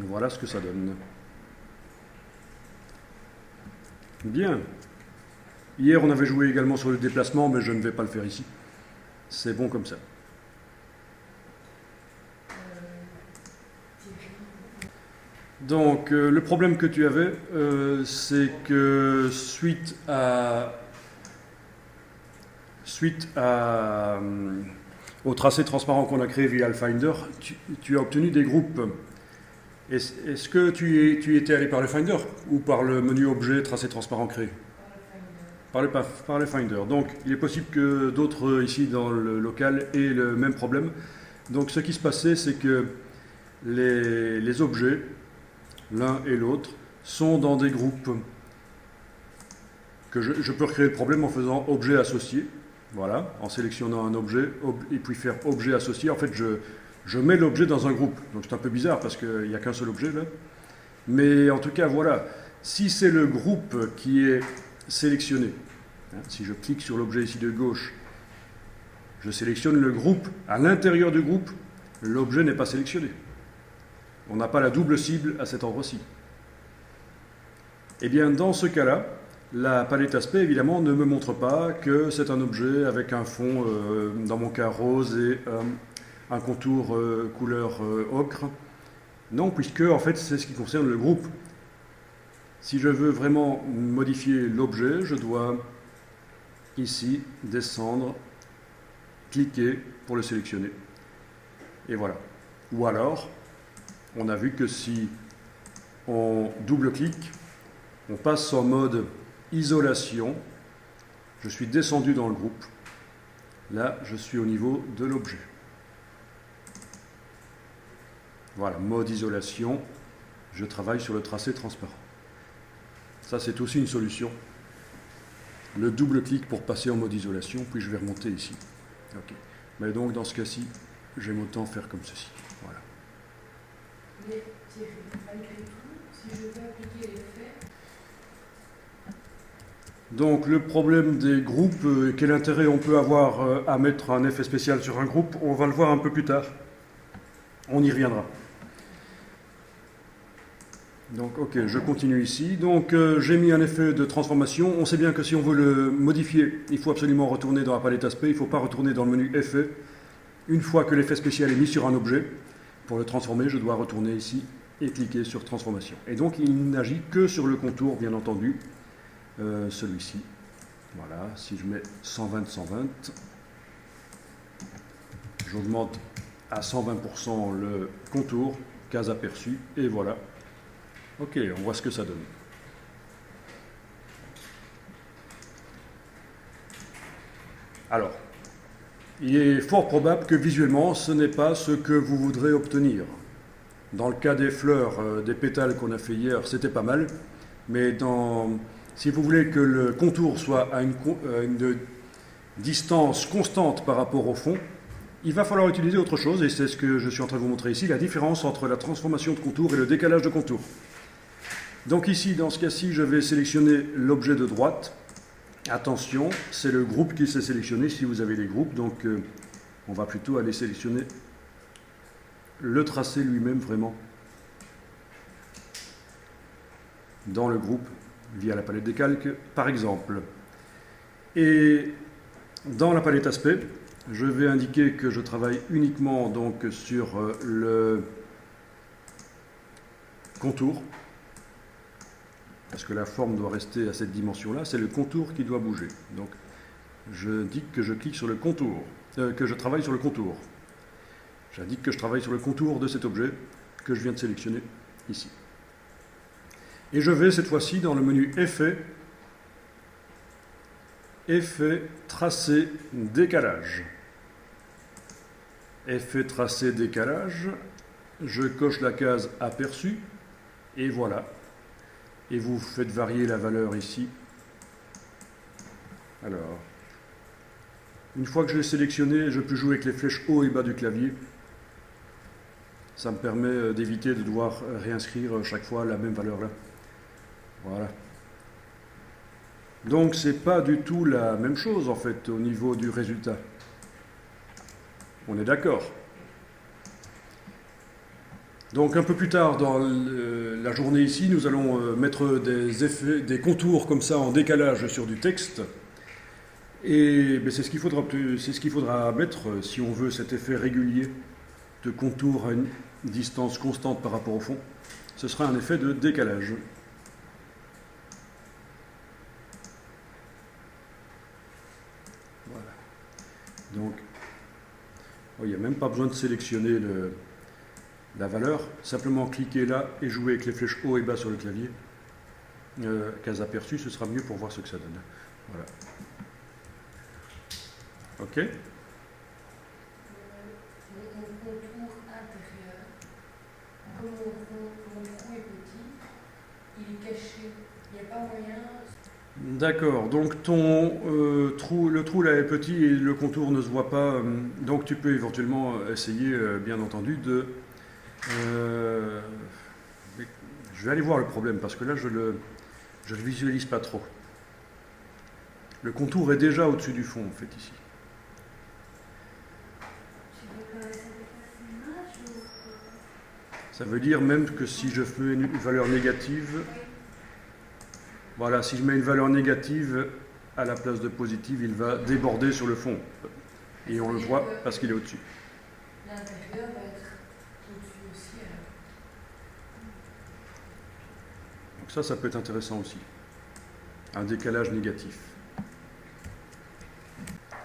Voilà ce que ça donne. Bien. Hier, on avait joué également sur le déplacement, mais je ne vais pas le faire ici. C'est bon comme ça. Donc, le problème que tu avais, c'est que au tracé transparent qu'on a créé via le Finder, tu as obtenu des groupes. Est-ce que tu étais allé par le Finder ou par le menu objet tracé transparent créé? Par le Finder. Donc, il est possible que d'autres ici dans le local aient le même problème. Donc, ce qui se passait, c'est que les objets, l'un et l'autre, sont dans des groupes que je peux recréer le problème en faisant objet associé. Voilà, en sélectionnant un objet et puis faire objet associé. En fait, je mets l'objet dans un groupe. Donc c'est un peu bizarre parce qu'il n'y a qu'un seul objet là. Mais en tout cas, voilà, si c'est le groupe qui est sélectionné, hein, si je clique sur l'objet ici de gauche, je sélectionne le groupe. À l'intérieur du groupe, l'objet n'est pas sélectionné. On n'a pas la double cible à cet endroit-ci. Eh bien, dans ce cas-là, la palette aspect, évidemment, ne me montre pas que c'est un objet avec un fond, dans mon cas rose, et un contour couleur ocre. Non, puisque, en fait, c'est ce qui concerne le groupe. Si je veux vraiment modifier l'objet, je dois, ici, descendre, cliquer pour le sélectionner. Et voilà. Ou alors, on a vu que si on double-clique, on passe en mode isolation, je suis descendu dans le groupe. Là, je suis au niveau de l'objet. Voilà, mode isolation, je travaille sur le tracé transparent. Ça, c'est aussi une solution. Le double-clic pour passer en mode isolation, puis je vais remonter ici. Ok. Mais donc, dans ce cas-ci, j'aime autant faire comme ceci. Voilà. Mais Thierry, malgré tout, si je veux appliquer l'effet... Donc le problème des groupes, quel intérêt on peut avoir à mettre un effet spécial sur un groupe, on va le voir un peu plus tard. On y reviendra. Donc ok, je continue ici. Donc j'ai mis un effet de transformation. On sait bien que si on veut le modifier, il faut absolument retourner dans la palette aspect, il ne faut pas retourner dans le menu effet. Une fois que l'effet spécial est mis sur un objet, pour le transformer, je dois retourner ici et cliquer sur transformation. Et donc il n'agit que sur le contour, bien entendu. Celui-ci. Voilà, si je mets 120, j'augmente à 120% le contour, case aperçue, et voilà. Ok, on voit ce que ça donne. Alors, il est fort probable que visuellement, ce n'est pas ce que vous voudrez obtenir. Dans le cas des fleurs, des pétales qu'on a fait hier, c'était pas mal, mais si vous voulez que le contour soit à une distance constante par rapport au fond, il va falloir utiliser autre chose, et c'est ce que je suis en train de vous montrer ici, la différence entre la transformation de contour et le décalage de contour. Donc ici, dans ce cas-ci, je vais sélectionner l'objet de droite. Attention, c'est le groupe qui s'est sélectionné si vous avez des groupes, donc on va plutôt aller sélectionner le tracé lui-même vraiment dans le groupe via la palette des calques, par exemple. Et dans la palette aspect, je vais indiquer que je travaille uniquement donc sur le contour, parce que la forme doit rester à cette dimension-là, c'est le contour qui doit bouger. Donc je dis que je clique sur le contour, que je travaille sur le contour. J'indique que je travaille sur le contour de cet objet que je viens de sélectionner ici. Et je vais cette fois-ci dans le menu Effet, Effet, Tracé, Décalage. Effet, Tracé, Décalage. Je coche la case Aperçu, et voilà. Et vous faites varier la valeur ici. Alors, une fois que je l'ai sélectionné, je peux jouer avec les flèches haut et bas du clavier. Ça me permet d'éviter de devoir réinscrire chaque fois la même valeur là. Voilà. Donc c'est pas du tout la même chose en fait au niveau du résultat. On est d'accord. Donc un peu plus tard dans la journée ici, nous allons mettre des effets, des contours comme ça en décalage sur du texte. Et ben, c'est ce qu'il faudra mettre si on veut cet effet régulier de contour à une distance constante par rapport au fond. Ce sera un effet de décalage. Voilà. Donc, il n'y a même pas besoin de sélectionner la valeur. Simplement cliquer là et jouer avec les flèches haut et bas sur le clavier. Cas aperçu, ce sera mieux pour voir ce que ça donne. Voilà. OK. Mon contour intérieur, comme mon trou est petit, il est caché. Il n'y a pas moyen. D'accord, donc ton le trou là est petit et le contour ne se voit pas, donc tu peux éventuellement essayer, bien entendu, de... je vais aller voir le problème parce que là je le visualise pas trop. Le contour est déjà au-dessus du fond en fait ici. Ça veut dire même que si je fais une valeur négative, voilà, si je mets une valeur négative à la place de positive, il va déborder sur le fond. Et on le voit parce qu'il est au-dessus. L'intérieur va être au-dessus aussi alors. Donc ça peut être intéressant aussi. Un décalage négatif.